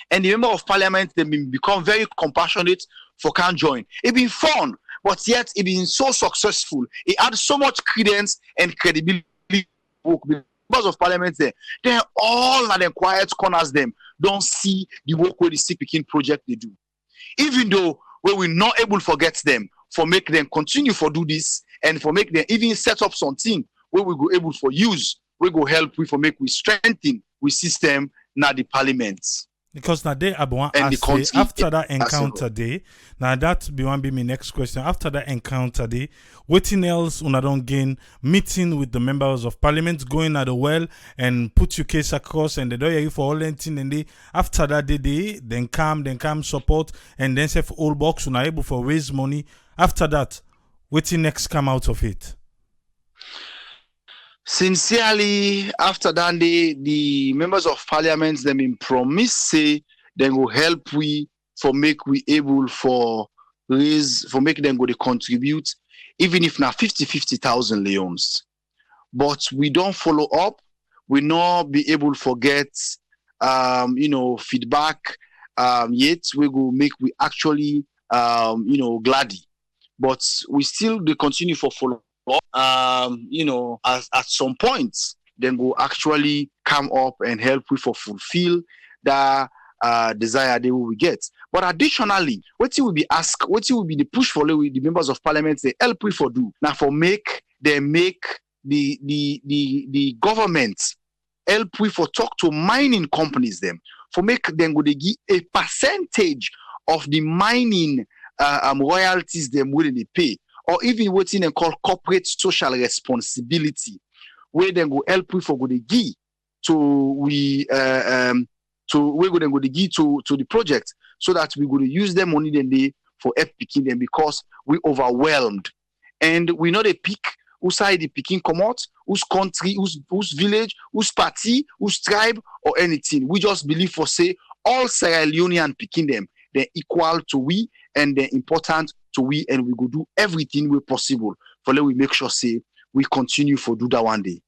And the member of parliament they been become very compassionate for can join. It been fun, but yet it been so successful. It had so much credence and credibility. Members of parliament there, they're all at the quiet corners them don't see the work where the Sick Pikin project they do. Even though we will not able to forget them for make them continue for do this. And for make them even set up something where we go able for use, we go help we for make we strengthen we system na the parliament. Because now they want ask after that encounter day, now that be one be my next question. After that encounter day, waiting else una don't gain meeting with the members of parliament, going at the well and put your case across and they don't hear you for all anything and they after that they then come support and then say for all box una able for raise money. after that, what's next come out of it? Sincerely, after that day, the members of parliament them in promise say they will help we for make we able for raise for make them go to contribute, even if now 50,000 leons. But we don't follow up. We not be able to forget feedback yet we will make we actually gladdy. But we still they continue for follow up. At some point, then will actually come up and help we for fulfill the desire they will get. But additionally, what you will be asked, what you will be the push for the members of parliament they help we for do now for make the government help we for talk to mining companies them for make them go they give a percentage of the mining royalties them will they pay, or even what they call corporate social responsibility, where they go help we for go they give to we to we go then go they give to the project, so that we go to use them money then they for help picking them, because we overwhelmed and we know they pick who side the picking come out, whose country, whose village, whose party, whose tribe, or anything. We just believe for say all Sierra Leonean picking them, they're equal to we and they're important to we, and we go do everything we possible for let we make sure say we continue for do that one day.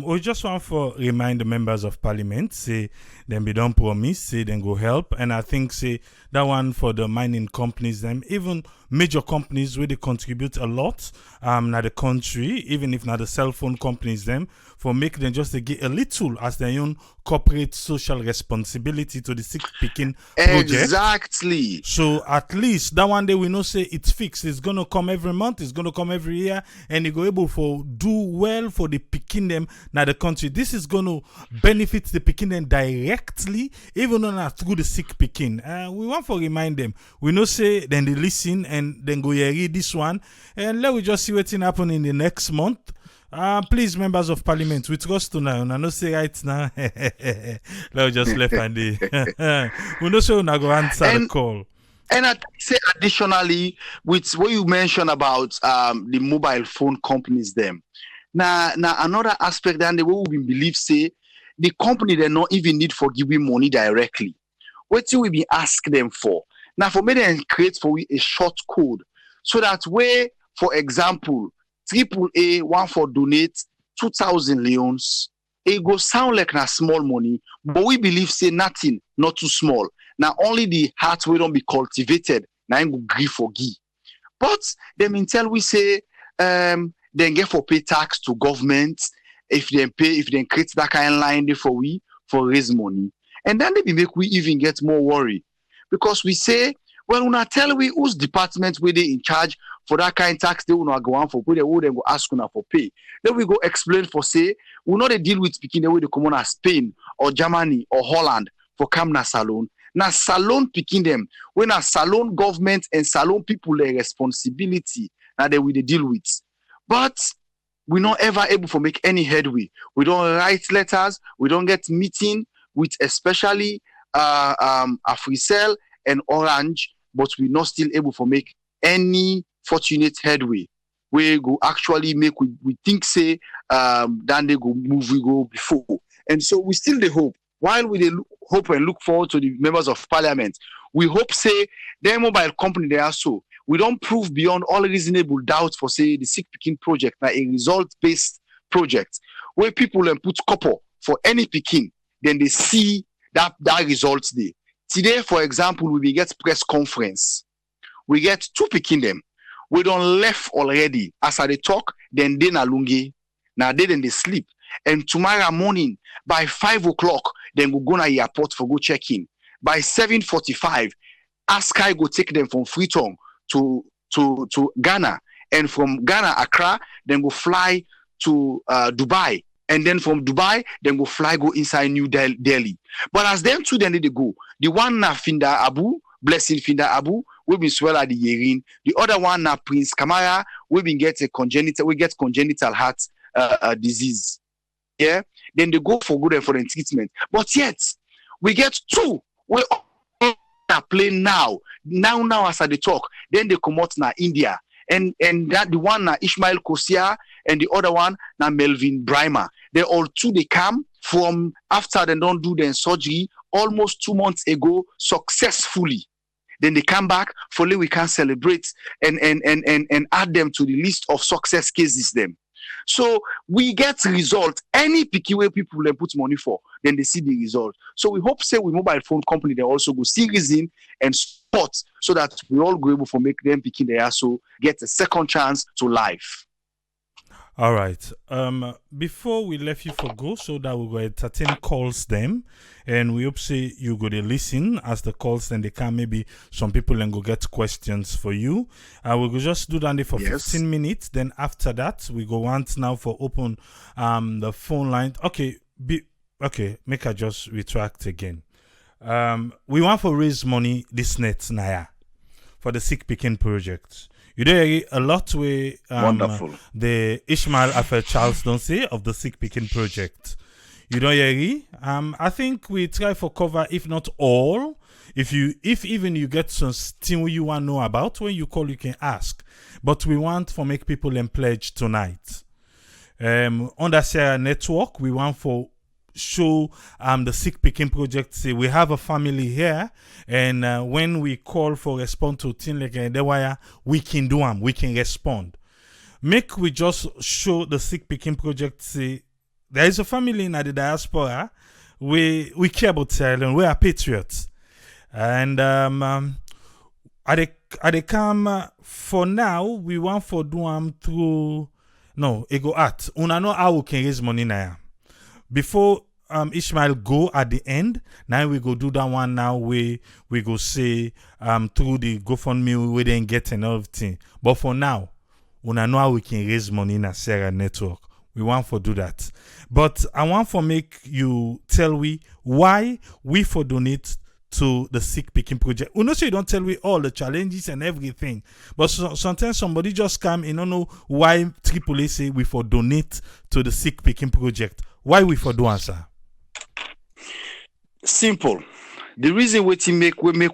We just want to remind the members of parliament, say them be don't promise, say them go help, and I think say that one for the mining companies, them even major companies where they contribute a lot na the country, even if not the cell phone companies them, for make them just get a little as their own corporate social responsibility to the sick picking project. Exactly. So at least that one day we know say it's fixed. It's gonna come every month, it's gonna come every year, and you go able for do well for the picking them now the country. This is gonna benefit the picking them directly, even though not through the sick picking. We want to remind them. We know say then they listen and then go read this one, and let we just see what's happen in the next month. Please, members of parliament, we trust to now. I know say right now. Let just left handy. We know say we not go answer the call. And I say additionally, with what you mentioned about the mobile phone companies, them. Now another aspect that the way we believe say the company they not even need for giving money directly. What you will be ask them for now for me then create for we a short code, so that way, for example, AAA want for donate 2,000 leons. It go sound like na small money, but we believe say nothing, not too small. Now only the heart will don't be cultivated. Now go grieve for give. But them intel we say then get for pay tax to government if they create that kind of line there for we for raise money. And then they make we even get more worry, because we say, well, we not tell we whose department where they in charge for that kind of tax they will not go on for, they will then go ask una for pay. Then we go explain for say we not deal with speaking the way they come on as Spain or Germany or Holland for come na salon. Na salon picking them when a salon government and salon people their responsibility now they will deal with. But we're not ever able to make any headway. We don't write letters, we don't get meeting with especially Africell and Orange, but we're not still able to make any fortunate headway. We go actually make we think say then they go move we go before. And so we still the hope. While we hope and look forward to the members of parliament, we hope say their mobile company they are so we don't prove beyond all reasonable doubt for say the sick picking project now a result-based project where people then put couple for any picking, then they see that results there. Today, for example, we get press conference. We get two picking them. We don't left already. As I they talk, then they na lungi. Now then they sleep. And tomorrow morning by 5 o'clock, then we go to the airport for go check in. By 7:45, Askai go take them from Freetown to Ghana, and from Ghana Accra, then go fly to Dubai, and then from Dubai, then go inside New Delhi. But as them two, then they go. The one na Finda Abu, Blessing Finda Abu, we been swell at the Yerin. The other one na Prince Kamara, we been get congenital heart disease. Yeah, then they go for good and for the treatment. But yet we get two. We are playing now. Now as I dey talk, then they come out na India. And that the one na Ishmael Kosia and the other one na Melvin Brimer. They all two they come from after they don't do their surgery almost 2 months ago successfully. Then they come back, fully we can celebrate and add them to the list of success cases them. So we get result. Any picky way people they put money for, then they see the result. So we hope say with mobile phone company they also go see reason and support so that we all go able to make them picking there so get a second chance to life. All right. Before we let you for go, so that we go entertain calls them, and we hope say you go to listen as the calls then they can maybe some people and go get questions for you. We go just do that for 15 minutes. Then after that, we go want now for open the phone line. Okay, make I just retract again. We want for raise money this net Naya for the Sick Pikin project. You know a lot where Wonderful. The Ishmael Alfred Charles don't say of the Sick Pikin project. You know, Yeri. I think we try for cover, if not all. If even you get something you want to know about, when you call, you can ask. But we want for make people and pledge tonight. On the Sierra Network, we want for show the Sick Pikin project say we have a family here, and when we call for respond to thing like that, we can do them, we can respond. Make we just show the Sick Pikin project say there is a family in the diaspora. We care about Ireland. We are patriots, and at the come for now we want for do them through ego at. Una know how we can raise money now. Before Ishmael go at the end, now we go do that one now we go say through the GoFundMe we didn't get another thing. But for now, we know how we can raise money in a Sierra network. We want for do that. But I want for make you tell we why we for donate to the Sick Pikin project. We know so you don't tell we all the challenges and everything. But sometimes somebody just come and don't know why AAA say we for donate to the Sick Pikin project. Why we for do answer? Simple. The reason we make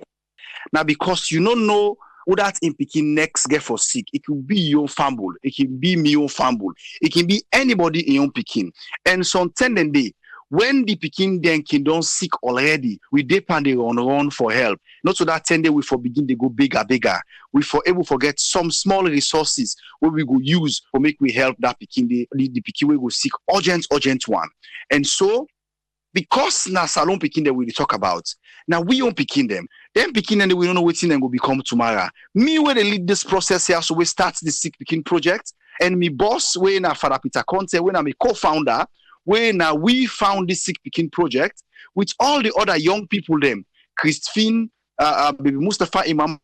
now because you don't know who that in Pikin next get for sick. It could be your family, it can be me your family, it can be anybody in your Pikin. And sometimes day when the Pikin then can don't sick already, we depend on run for help. Not so that 10 day we for begin they go bigger. We for able to get some small resources where we go use or make we help that Pikin the Pikin we go sick urgent one. And so because na salon Pikin that we talk about, now we don't Pikin them. Then Pikin and we don't know what thing them will become tomorrow. Me where they lead this process here, so we start the Sick Pikin project, and me boss where na Father Peter Conte, when I'm a co-founder, where now we found this Sick Pikin project with all the other young people them, Christine, baby Mustafa Imam.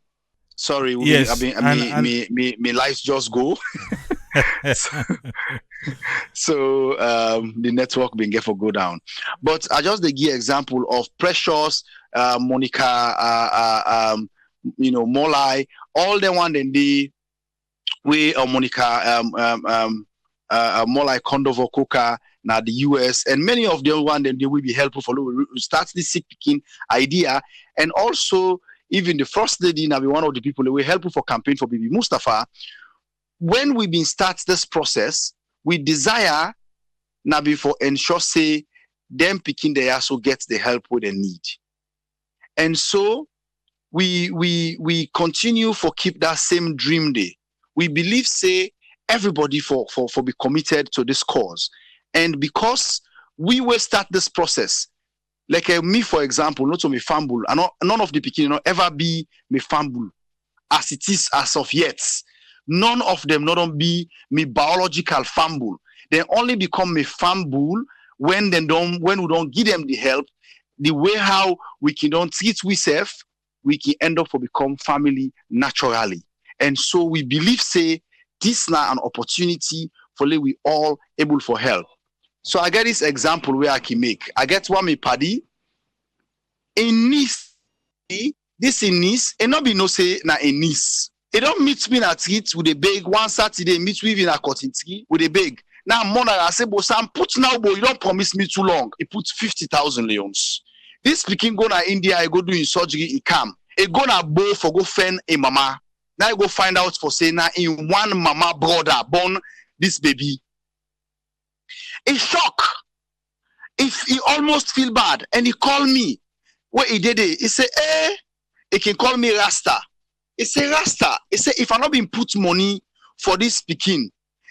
Sorry, yes, me lights just go. So the network been get for go down. But I just the give example of Precious, Monica, Molai, all the one then the way Monica, Molai Kondovo Coca, now the US, and many of them one then they will be helpful for start this Sick Pikin idea, and also even the first lady now be one of the people that will helpful for campaign for baby Mustafa. When we been start this process, we desire now before ensure say them Pikin they also get the help what they need. And so we continue for keep that same dream day. We believe say everybody for be committed to this cause. And because we will start this process, like me for example, not to me fumble, and none of the Pikin ever be me fumble as it is as of yet. None of them not be me biological fumble. They only become me fumble when we don't give them the help, the way how we can don't treat ourselves, we can end up for become family naturally. And so we believe say this now an opportunity for we all able for help. So I get this example where I can make. I get one me paddy in Nice. This in Nice, and not be no say na in Nice. It don't meet me at it with a big one Saturday, meet with in a cotton tree with a big. Now, Mona, I say, but Sam, put now, boy, you don't promise me too long. He put 50,000 leons. This Pikin go to India, I go doing surgery, he come. it gonna bow for go find a mama. Now you go find out for say now in one mama brother born this baby. A shock. If he almost feel bad and he call me, what he did it, he say, he can call me Rasta. He say Rasta. He say if I not been put money for this Pikin,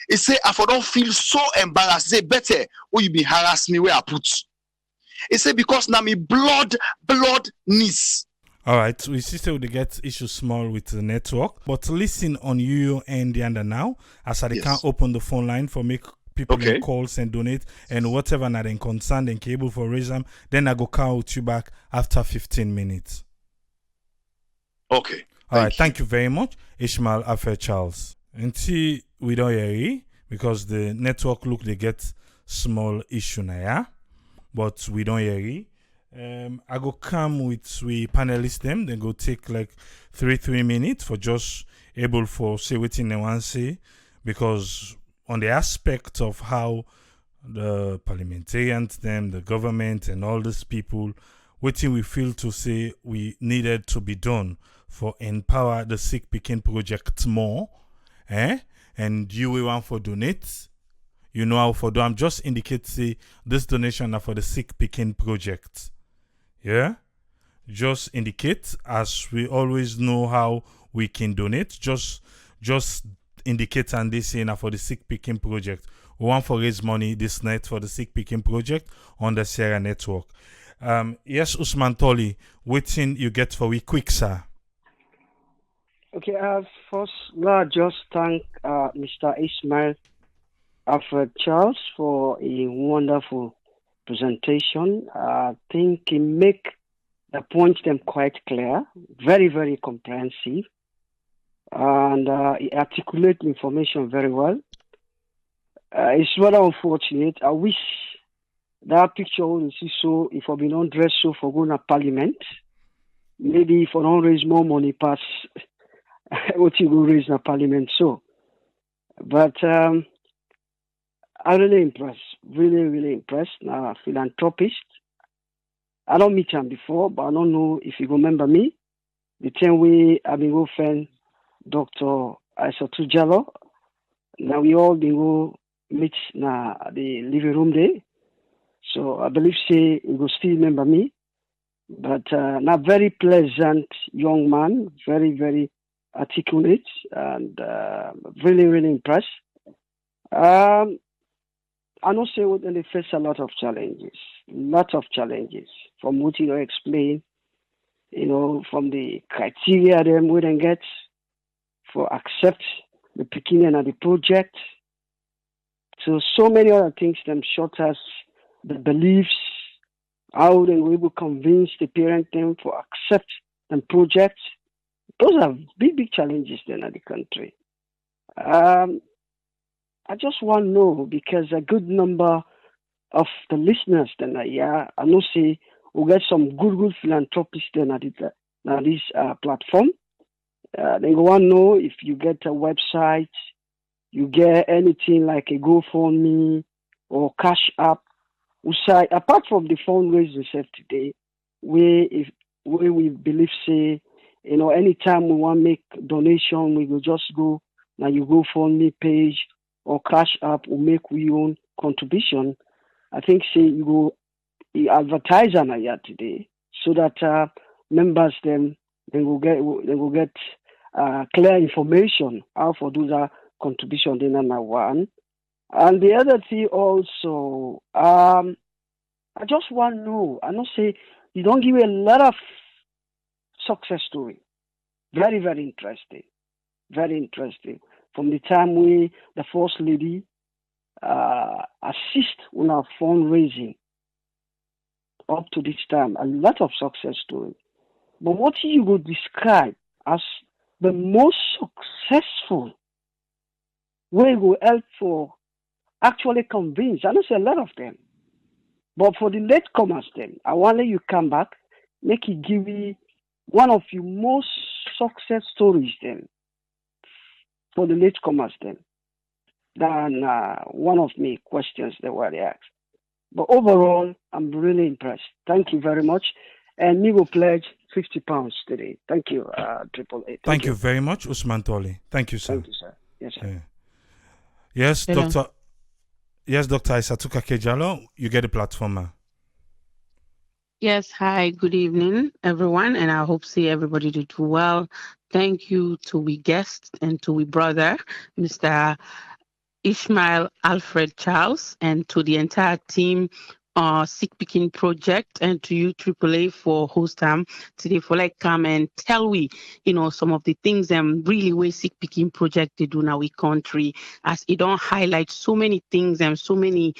he say if I don't feel so embarrassed, he say better will you be harass me where I put. He say because now me blood niece. All right, we see we get issue small with the network, but listen on you and the under now as I can't open the phone line for make people in calls and donate and whatever not in concern and cable for raise them. Then I go call with you back after 15 minutes. Okay. All right, thank you very much, Ishmael Alfred Charles. And see, we don't hear because the network look they get small issue now, yeah? But we don't hear I go come with we panelists them, then go take like 3 minutes for just able for say what they want to say, because on the aspect of how the parliamentarians, them, the government and all these people, what we feel to say we needed to be done for empower the Sick Pikin project more, and you will want for donate. You know how for do I'm just indicate say this donation are for the Sick Pikin project. Yeah? Just indicate as we always know how we can donate. Just indicate and this saying for the Sick Pikin project. We want for raise money this night for the Sick Pikin project on the Sierra Network. Yes, Usman Toli, waiting you get for we quick, sir. Okay, first, let's just thank Mr. Ishmael Alfred Charles for a wonderful presentation. I think he make the points them quite clear, very, very comprehensive, and he articulates information very well. It's rather unfortunate. I wish that picture you see so if I've been on dress so for going to parliament, maybe if I don't raise more money pass what you go raise in parliament so. But I'm really impressed. Really, really impressed. Now, philanthropist. I don't meet him before, but I don't know if you remember me. The time we I've been go friend Dr. Aissatou Jallo. Now we all been go meet na the living room there. So I believe say you go still remember me. But not very pleasant young man, very, very articulate and really, really impressed. I know say when they face a lot of challenges from what you explain, from the criteria them we then get for accept the beginning of the project. So many other things them short as the beliefs, how they were able to convince the parent them for accept the project. Those are big, big challenges then at the country. I just want to know because a good number of the listeners then I know say we'll get some good philanthropists then at this platform. They want to know if you get a website, you get anything like a GoFundMe or Cash App. Apart from the fundraising set today, where we believe say, anytime we want to make donation, we will just go now you GoFundMe page or Cash App will make we own contribution. I think say you advertise on here today so that members then they will get clear information how for do that contribution then number one. And the other thing also, I just want to know. I know say you don't give a lot of success story. Very, very interesting. Very interesting. From the time the First Lady assist in our fundraising up to this time, a lot of success story. But what you would describe as the most successful way will help for actually convince, I don't say a lot of them, but for the latecomers then, I want you come back, make it give me one of your most success stories then for the latecomers then than one of me questions that were asked. But overall, I'm really impressed. Thank you very much. And me will pledge £50 today. Thank you, AAA. Thank you very much, Usman Toli. Thank you, sir. Thank you, sir. Yes, sir. Yeah. Yes, Hello. Doctor. Yes, Dr. Isatuka Kejalo, you get the platform, ma'am. Yes, hi, good evening, everyone, and I hope see everybody to do well. Thank you to we guest and to we brother, Mr. Ishmael Alfred Charles, and to the entire team, Sick Pikin Project, and to you, AAA, for hosting today for like come and tell we, some of the things really way Sick Pikin Project they do now we country, as it don't highlight so many things and so many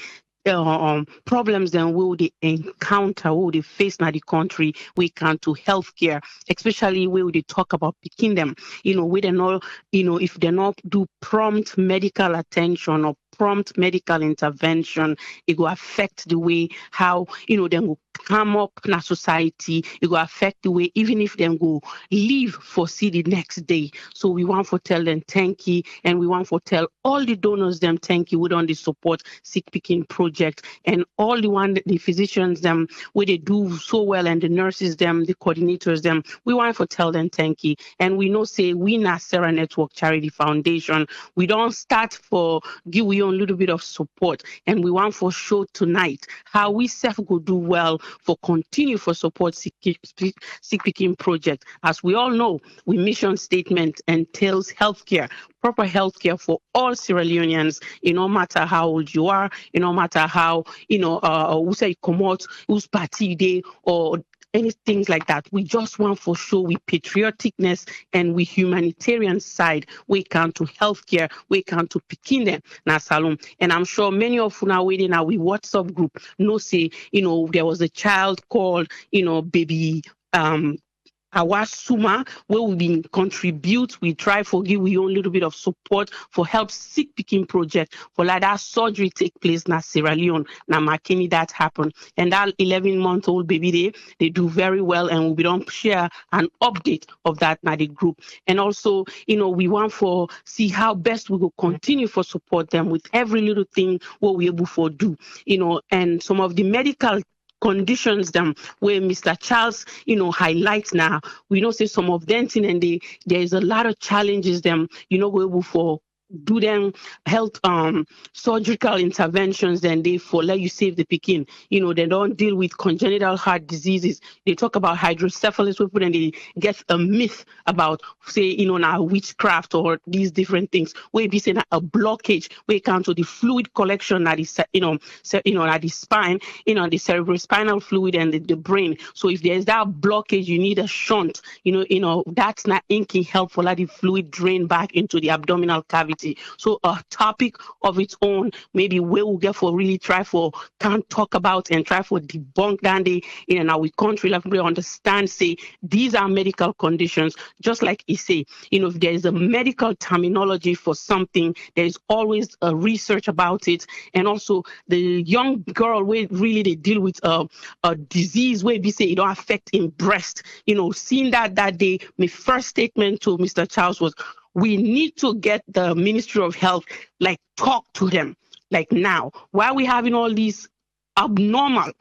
problems and will they encounter, will they face now the country we can to healthcare, especially where they talk about picking them, we don't know, if they not do prompt medical attention or prompt medical intervention, it will affect the way how, them will come up in a society, it will affect the way, even if them go leave for see the next day. So we want to tell them thank you, and we want to tell all the donors them thank you, we don't support Sick Pikin Project, and all the physicians them where they do so well, and the nurses them, the coordinators them, we want to tell them thank you. And we know say we na Sarah Network Charity Foundation, we don't start for give we a little bit of support, and we want for show tonight how we self go do well for continue for support Sick Pikin Project. As we all know, we mission statement entails healthcare, proper healthcare for all Sierra Leoneans, no matter how old you are, no matter how, who say come out, whose party day or anything like that. We just want for sure with patrioticness and with humanitarian side, we come to healthcare, we come to Pikin them, na salon. And I'm sure many of you now waiting now with WhatsApp group, say, there was a child called, baby, our Suma, where we been contribute, we try for give we own little bit of support for help Sick Pikin Project for like that surgery take place na Sierra Leone, na Makeni that happened. And that 11-month-old baby they do very well, and we don't share an update of that na the group. And also, we want for see how best we will continue for support them with every little thing what we able for do, and some of the medical conditions them where Mr. Charles, highlights now. We know say some of them thing, and there is a lot of challenges them, we're able for do them health surgical interventions, and they for let you save the Pikin. They don't deal with congenital heart diseases. They talk about hydrocephalus, and they get a myth about say now witchcraft or these different things. Where be saying a blockage where it comes to the fluid collection at the at the spine, the cerebrospinal fluid and the brain. So if there's that blockage, you need a shunt. That's not inking help for let the fluid drain back into the abdominal cavity. So a topic of its own, maybe we will get for really try for can't talk about and try for debunk that day in our country, like we understand, say these are medical conditions, just like he say, if there is a medical terminology for something, there is always a research about it. And also the young girl where really they deal with a disease where we say it don't affect in breast, seeing that day, my first statement to Mr. Charles was, we need to get the Ministry of Health, like talk to them, like now. Why are we having all these abnormal,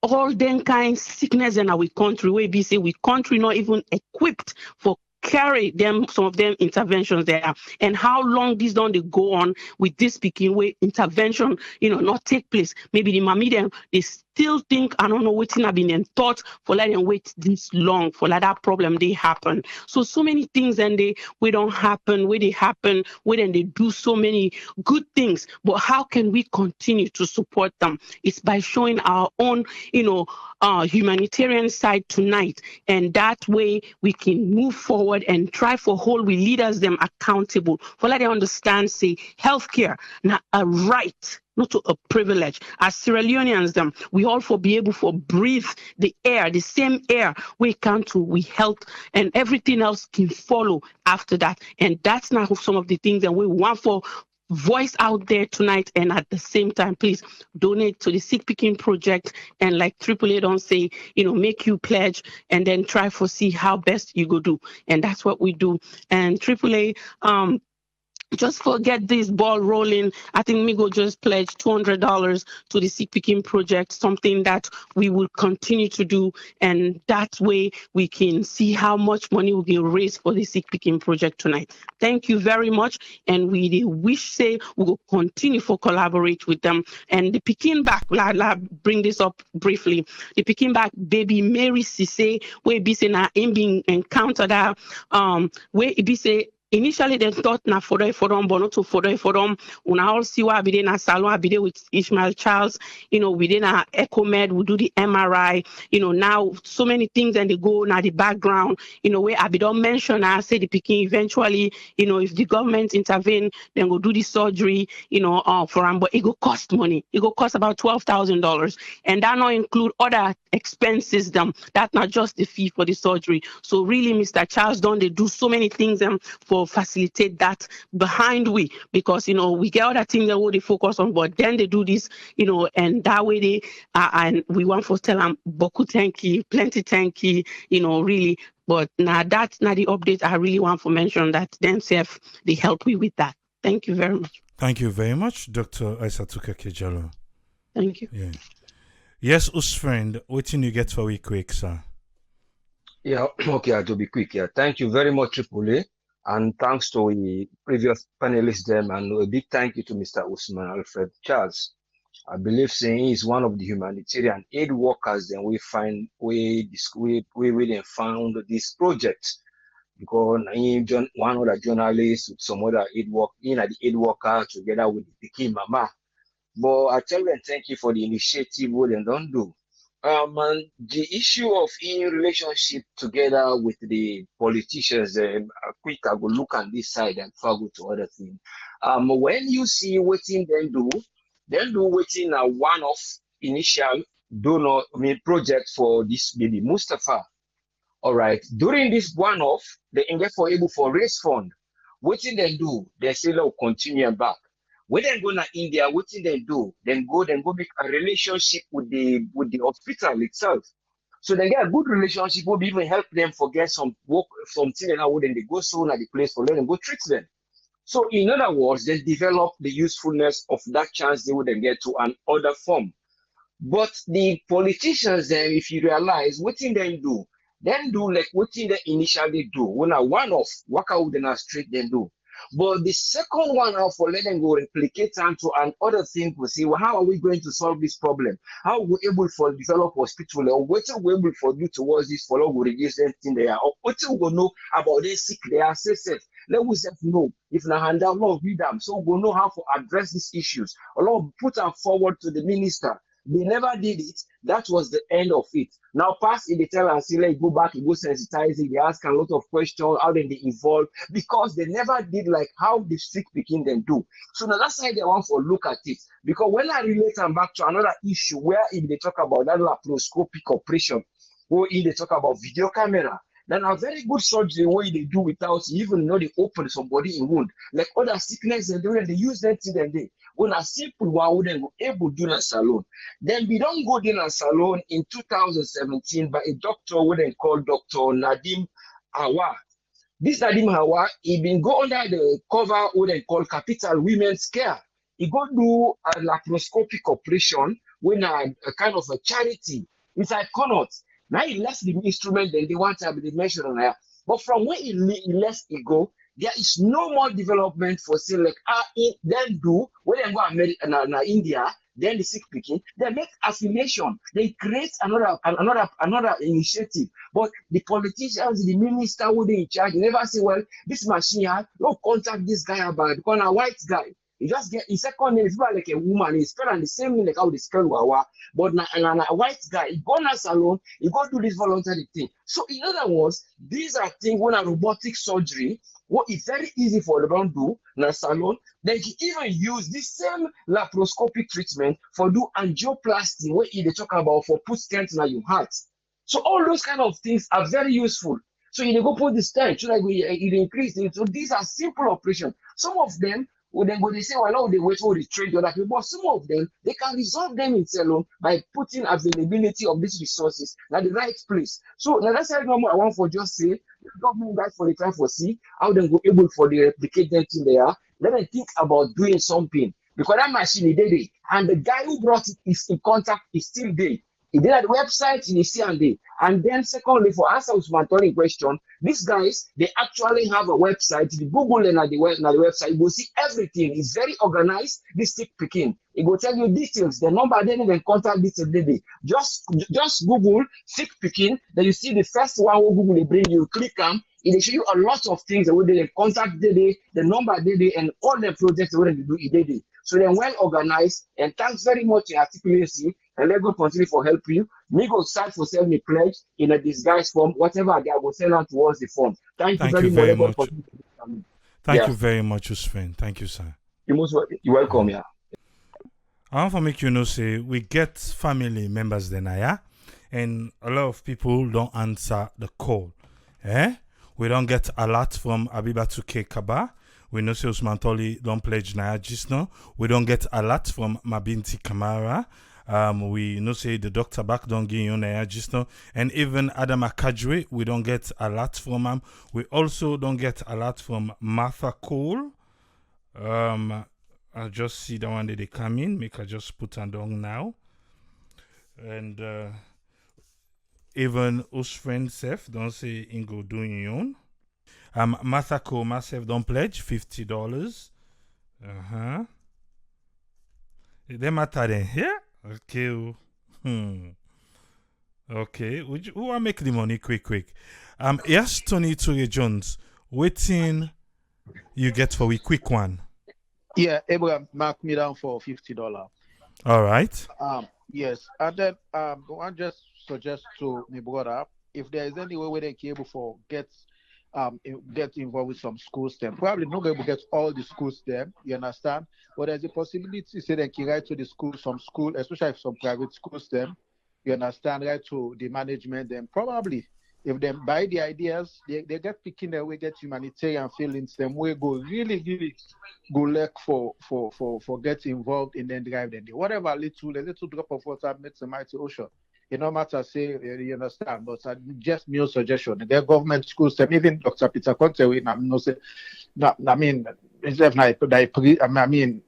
all them kind sickness in our country where we say we country not even equipped for carry them, some of them interventions there, and how long these don't they go on with this Pikin way intervention, not take place. Maybe the mommy them they still think, I don't know what's have been thought for letting them wait this long for like that problem they happen. So many things and they don't happen, where they happen, where then they do so many good things. But how can we continue to support them? It's by showing our own, humanitarian side tonight, and that way we can move forward and try for hold we leaders them accountable for let them understand say healthcare not a right, not to a privilege. As Sierra Leoneans them, we all for be able for breathe the air, the same air we can to we health, and everything else can follow after that. And that's now some of the things that we want for voice out there tonight. And at the same time, please donate to the Sick Pikin Project, and like AAA don't say, make you pledge and then try for see how best you go do. And that's what we do. And AAA just forget this ball rolling. I think Migo just pledged $200 to the Sick Pikin project, something that we will continue to do. And that way we can see how much money we can raise for the Sick Pikin project tonight. Thank you very much. And we wish say we will continue to collaborate with them. And the Pikin back, la bring this up briefly. The Pikin back baby Mary Sise, where be say na being encountered that where it be say initially they thought na fodoi fodom, but not to fodoi fodom. Una all see what abide na salon abide with Ishmael Charles. Within our EcoMed, we do the MRI. Now so many things and they go now the background. Where I don't mention I say the Pikin eventually, if the government intervene, then go do the surgery, for them, but it go cost money. It go cost about $12,000. And that not include other expenses them. That's not just the fee for the surgery. So really, Mr. Charles don't they do so many things for facilitate that behind we, because we get other things that they focus on, but then they do this, and that way they and we want to tell them boku thank you, plenty thank you, really. But now that's not the update I really want to mention, that themselves they help me with that. Thank you very much. Thank you very much, Dr. Aisatuka Kejalo. Thank you. Yeah. Yes, friend, what you get for we quick, sir? Yeah, okay, I'll be quick. Yeah, thank you very much, Triple A. And thanks to the previous panelists them, and a big thank you to Mr. Usman Alfred Charles. I believe saying he's one of the humanitarian aid workers. Then we really found this project, because one other journalist with some other aid worker together with the Pikin Mama. But I tell them thank you for the initiative what they don't do. And the issue of in relationship together with the politicians, quick I go look on this side and go to other things. When you see waiting then do waiting a one-off initial donor project for this baby Mustafa. All right. During this one-off, they engage for able for raise fund. Waiting then do they say they'll continue back. When they go to India, what they do? Then go make a relationship with the hospital itself. So they get a good relationship, will even help them forget some work, something and how then they go soon at the place for them and go treat them. So in other words, they develop the usefulness of that chance they would then get to another form. But the politicians then, if you realize what they do like what they initially do. When a one-off, work out then a straight then do. But the second one, now for let them go replicate onto another thing, we see, well, how are we going to solve this problem? How are we able to develop hospital, or what are we able to do towards this for we reduce anything there, or what are we know about they sick they are safe? Let us know if na hand out love with them, so we know how to address these issues. A lot put them forward to the minister. They never did it. That was the end of it. Now, pass in the tell and say, like, go back, you go sensitize it. They ask a lot of questions. How then they evolve? Because they never did like how the sick Pikin them do. So now that's why they want to look at it. Because when I relate them back to another issue where if they talk about that laparoscopic operation, or if they talk about video camera, then a very good surgery what they do without even know they open somebody in wound. Like other sickness they do, and they use that thing and they when a simple one wouldn't go able to do a salon. Then we don't go in a salon in 2017 by a doctor wouldn't call Dr. Nadim Hawa. This Nadim Hawa, he been go under the cover wouldn't call Capital Women's Care. He go do a laparoscopic operation when a kind of a charity. It's like Connaught. Now he left the instrument, then they want to be mentioned on there. But from where he left it go, there is no more development for say like then do when they go America na India, then the sick Pikin, they make affiliation, they create another initiative. But the politicians, the minister who they in charge, they never say, well, this machine had no contact this guy about because a white guy. You just get his second name, if you are like a woman, he's spelled the same name like how they spell Wawa, but a white guy, he go to salon, he go do this voluntary thing. So in other words, these are things when a robotic surgery, what is very easy for them to do in a salon, they can even use this same laparoscopic treatment for do angioplasty, what they talk about for put stent in your heart. So all those kind of things are very useful. So you go put the stent, so like it increase it. So these are simple operations. Some of them, they say, well, no, they wait for the trade other people. But some of them, they can resolve them in salon by putting availability of these resources at the right place. So now that's why I want for just say, the government guys for the time for see how they go able for the replicate them in there. let them think about doing something. Because that machine is there. And the guy who brought it is in contact, is still there. He did at the website, he see and there. And then secondly, for answer Usman Tony question, these guys, they actually have a website. The Google and at the website, you will see everything. It's very organized. This sick Pikin. It will tell you details. The number, then even contact details. Just Google sick Pikin. Then you see the first one who Google will bring you. Click them. It will show you a lot of things. The contact the number and all the projects they do it. So they're well organized. And thanks very much in articulacy. And let go continue for help you. Me go start for send me pledge in a disguise form, whatever they will send out towards the form. Thank you very much. Thank you very much, Usman. Thank you, sir. You're welcome, yeah. I want to make you know, say, we get family members then, yeah? And a lot of people don't answer the call. We don't get a lot from Abibatu K. Kaba. We know say Usman Toli don't pledge Naya just now. We don't get a lot from Mabinti Kamara. We know say the doctor back don't give you Naya just now. And even Adam Akajwe, we don't get a lot from him. We also don't get a lot from Martha Cole. I'll just see the one that they come in. Make I just put on down now. And even us friends self don't say Ingo doing your own. Martha Cole myself don't pledge $50. They matter then, yeah? Okay. Okay. Who will make the money quick? Yes, Tony Ture Jones. Waiting you get for a quick one. Yeah, Abraham mark me down for $50. All right. Yes. And then I just suggest to my brother, if there is any way where they can able for get involved with some schools then probably not able to get all the schools there, you understand, but there's a possibility say they can write to the school, some school, especially if some private schools them, you understand, right, to the management, then probably if they buy the ideas, they get picking their way, get humanitarian feelings, them way go really go look for get involved and then drive them. Whatever little drop of water makes a mighty ocean. It no matter say you understand, but just mere suggestion. The government schools, even Dr. Peter Conte, I mean,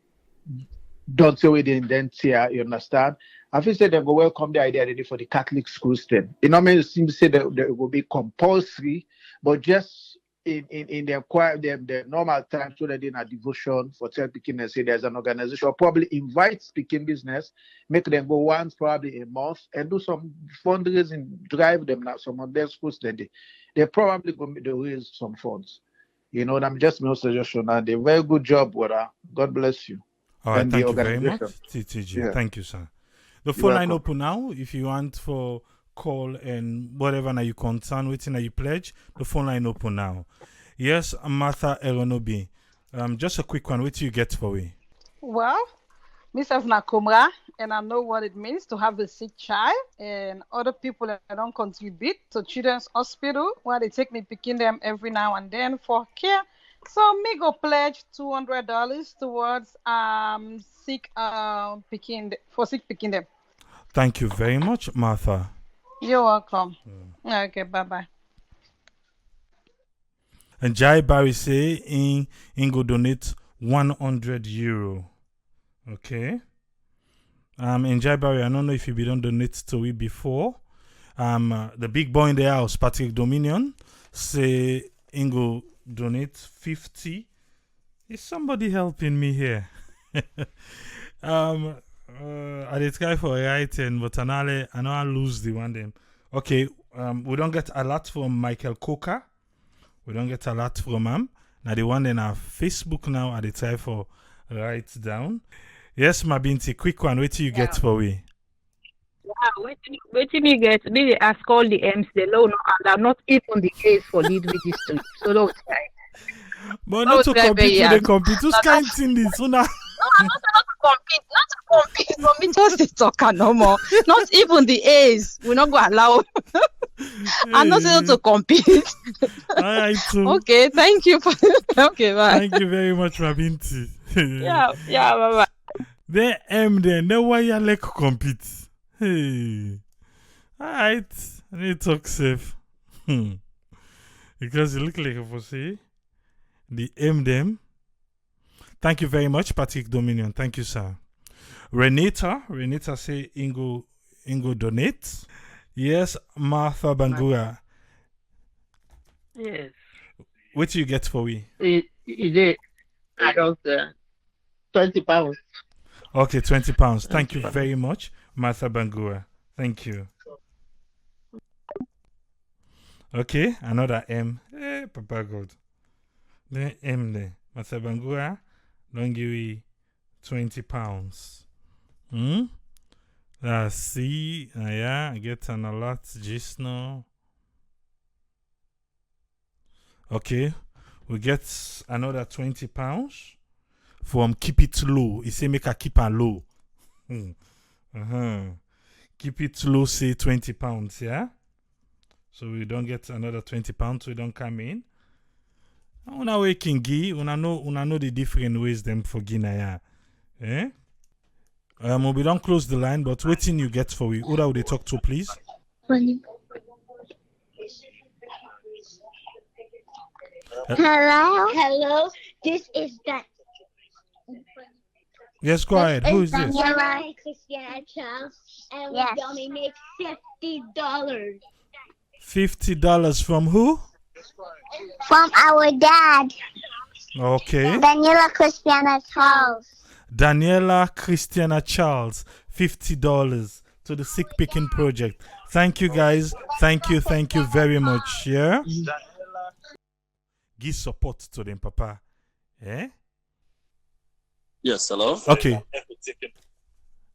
don't say we didn't here, you understand. I feel say they go welcome the idea for the Catholic schools then. It not mean seem to say that it will be compulsory, but just in their quiet the normal time so that in a devotion for tell Pikin and say there's an organization or probably invite Pikin business, make them go once probably a month and do some fundraising, drive them now some of their schools then they probably going to raise some funds. You know, I'm just my suggestion and a very good job, brother. God bless you. All right, thank you very much, TTG. Yeah. Thank you, sir. The phone line open now. If you want for call and whatever now you concern with now you pledge, the phone line open now. Yes, Martha Eronobi. Just a quick one. What do you get for me? Well, myself Nakumra, and I know what it means to have a sick child, and other people that don't contribute to Children's Hospital where they take me picking them every now and then for care. So me go pledge $200 towards sick picking them. Thank you very much, Martha. You're welcome. Okay, bye. And Jai Barry say in go donate €100. Okay. And Jai Barry, I don't know if you don't donate to it before. The big boy in the house, Patrick Dominion, say Ingo donate 50. Is somebody helping me here? I did try for writing, but I know I lose the one them. Okay, we don't get a lot from Michael Coker. We don't get a lot from him. Now the one in our Facebook now, I did try for write down. Yes, Mabinti, quick one. What do you get for we? Yeah, wait till you get. Maybe ask all the M's, the low, and are not even the A's for lead registry. So don't try. But not to compete with the computers, can't see this. No, not to compete. Compete just the talker no more. Not even the A's. We're not going to allow. I'm not able to compete. All right, too. Okay, thank you. Okay, bye. Thank you very much, Mabinti. yeah, bye. They then why you like compete. Hey. All right. I need to talk safe. Because you look like a pussy. The them. Thank you very much, Patrick Dominion. Thank you, sir. Renita say Ingo donate. Yes, Martha Bangura. Yes. What do you get for we? It is adult £20. Okay, £20. Thank you £20. very much, Martha Bangura. Thank you. Okay, another M. Papa God. Then M there. Martha Bangura, don't give me £20. Let's see. Yeah, I get an alert just now. Okay, we get another £20 from Keep It Low. He say make a keep it low. Keep It Low say £20, yeah? So we don't get another £20, we don't come in. Una we can give, una know the different ways them for Guinea. Eh? We don't close the line, but waiting you get for we. Who would they talk to, please? Hello. Hello. This is that. Yes, go ahead. Who is this? Daniela Christiana Charles, and we only make $50. $50 from who? From our dad. Okay. Daniela Christiana Charles. Daniela Christiana Charles, $50 to the Sick Pikin Project. Thank you, guys. Thank you very much. Yeah. Give support to them, Papa. Eh? Yes, hello? Okay.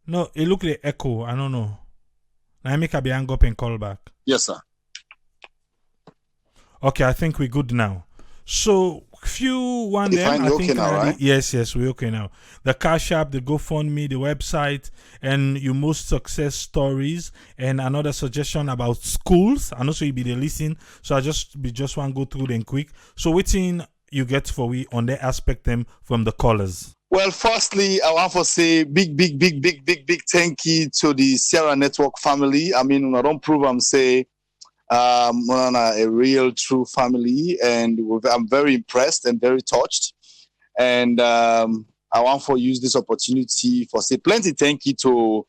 No, it look like echo. I don't know. Now I make a be hang up and call back. Yes, sir. Okay, I think we're good now. So, few one them. I think okay now, right? Yes, we're okay now. The Cash App, the GoFundMe, the website, and your most success stories, and another suggestion about schools. I know so you be the listen. So I just want to go through them quick. So waiting you get for we on the aspect them from the callers. Well, firstly, I want to say big thank you to the Sierra Network family. I mean, I don't prove I'm say a real true family, and I'm very impressed and very touched. And I want to use this opportunity for say plenty thank you to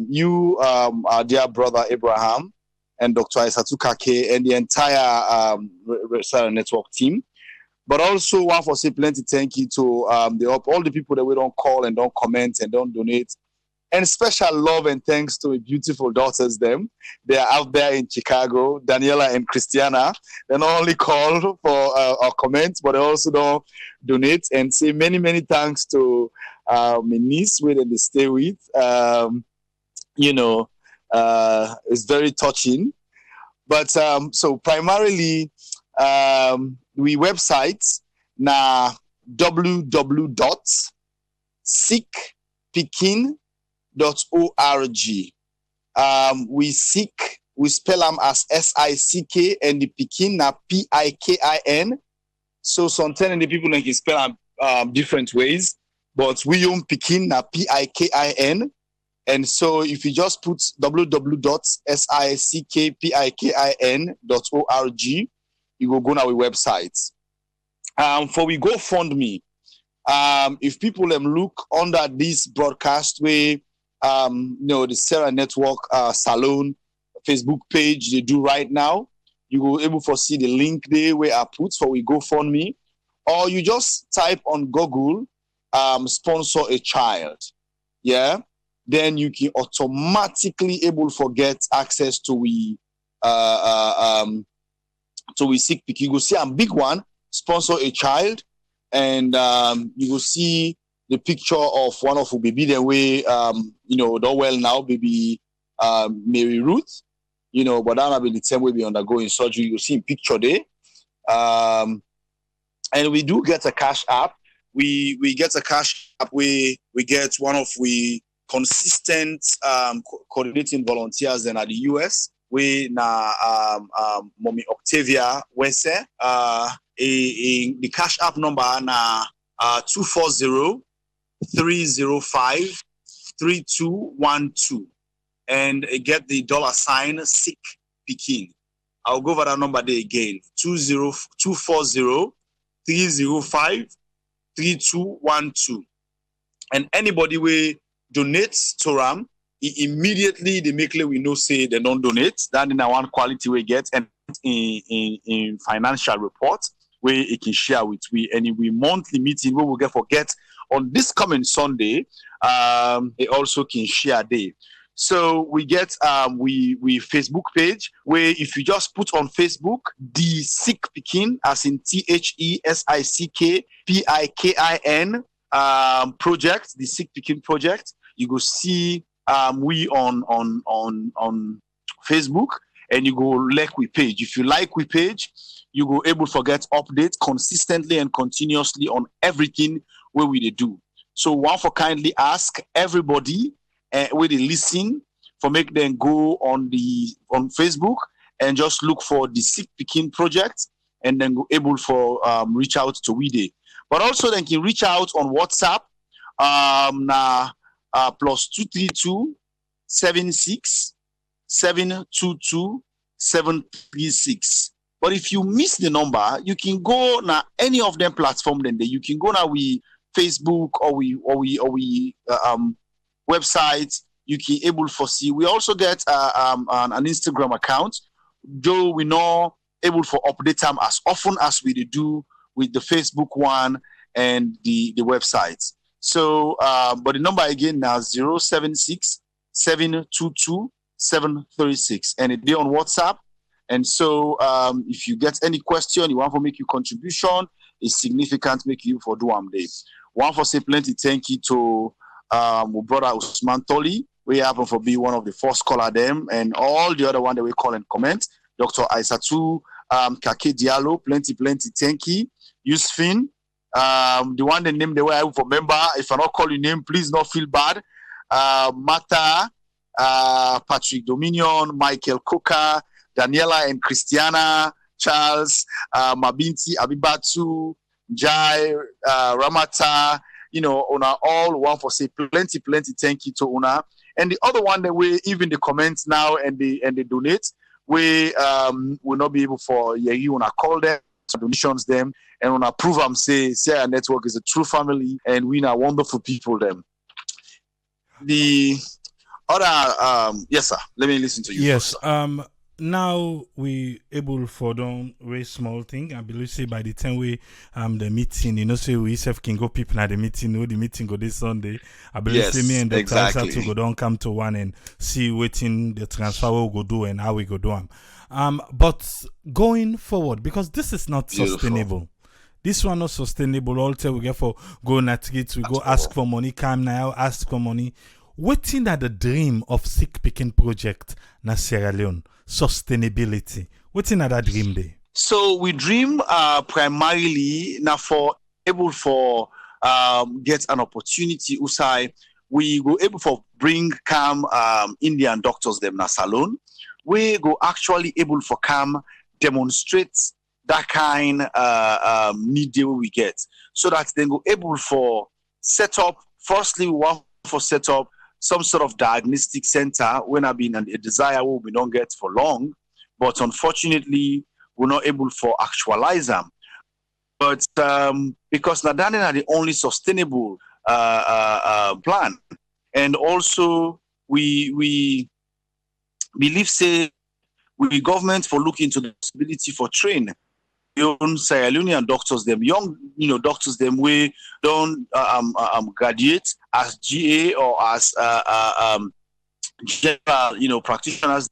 you, our dear brother Abraham, and Dr. Aisatu Kake, and the entire Sierra Network team. But also want to say plenty thank you to all the people that we don't call and don't comment and don't donate. And special love and thanks to my beautiful daughters, them. They are out there in Chicago, Daniela and Christiana. They not only call for our comments, but they also don't donate. And say many thanks to my niece, where they stay with. It's very touching. But so primarily, we websites na www.sickpikin.org. We spell them as SICK, and the Pikin na PIKIN. So sometimes the people can spell them different ways, but we use Pikin na PIKIN. And so if you just put www.sickpikin.org, you go on our website. For we GoFundMe, if people look under this broadcast way, the Sierra Network Salon Facebook page they do right now, you will able to see the link there where I put for we GoFundMe, or you just type on Google, sponsor a child. Yeah, then you can automatically able to get access to we Sick Pikin. You will see a big one, sponsor a child, and you will see the picture of one of the baby the way don't well now, baby Mary Ruth, but that will be the same way we undergoing surgery. You see a picture there. And we do get a cash app. We get a cash app where we get one of we consistent coordinating volunteers in the US. We na Mommy Octavia Wese. The cash app number na 240-305-3212, and get the $ Sick Pikin. I'll go over that number there again. 240-305-3212, 3212. And anybody will donate to RAM, immediately they make we know say they don't donate. That in one quality we get, and in financial report where it can share with we, and we monthly meeting where we get on this coming Sunday. They also can share day. So we get we Facebook page where if you just put on Facebook the Sick Pikin, as in THESICKPIKIN project, the Sick Pikin project, you go see we on Facebook, and you go like we page. If you like we page, you go able to get updates consistently and continuously on everything where we do. So one for kindly ask everybody where they listen for make them go on Facebook and just look for the Sick Pikin project, and then go able for reach out to we. But also then can reach out on WhatsApp plus 232 76 722 736. But if you miss the number, you can go now any of them platform. Then you can go now we Facebook or we websites. You can able for see. We also get an Instagram account, though we know able for update them as often as we do with the Facebook one and the websites. So, but the number again now 076 722 736, and it be on WhatsApp. And so, if you get any question, you want to make your contribution, it's significant, make you for do day. One for say plenty thank you to my brother Usman Toli. We happen for be one of the first caller them, and all the other one that we call and comment. Dr. Aisatu Kake Diallo, plenty thank you. Yusfin, the one the name the way I remember. If I not call your name, please not feel bad. Mata, Patrick Dominion, Michael Coca, Daniela and Christiana, Charles, Mabinti, Abibatu, Jai, Ramata, Una all one for say plenty thank you to Una. And the other one that we even the comments now and they donate, we will not be able for you Una call them, donations them, and Una prove them say our network is a true family and we are wonderful people them. The other yes sir, let me listen to you. Yes, first. Now we able for don't raise small thing. I believe say by the time we the meeting, say we self can go people at the meeting. The meeting go this Sunday. I believe say me and Dr. Alfred to go down come to one and see waiting the transfer we go do and how we go do them. But going forward, because this is not sustainable. This one not sustainable. All time we get for go at it, we go ask for money, come now, ask for money. Waiting at the dream of Sick Pikin project na Sierra Leone. Sustainability. What's in that dream day? So we dream primarily now for able for get an opportunity. Usai we go able for bring come Indian doctors them na salon. We go actually able for come demonstrate that kind need we get, so that they go able for set up. Firstly, we want for set up some sort of diagnostic center when I've been a desire we don't get for long, but unfortunately we're not able for actualize them. But because Nadane are the only sustainable plan, and also we believe say we government for look into the possibility for train young Sierra Leonean doctors, them young, doctors, them we don't graduate as GA or as general, practitioners,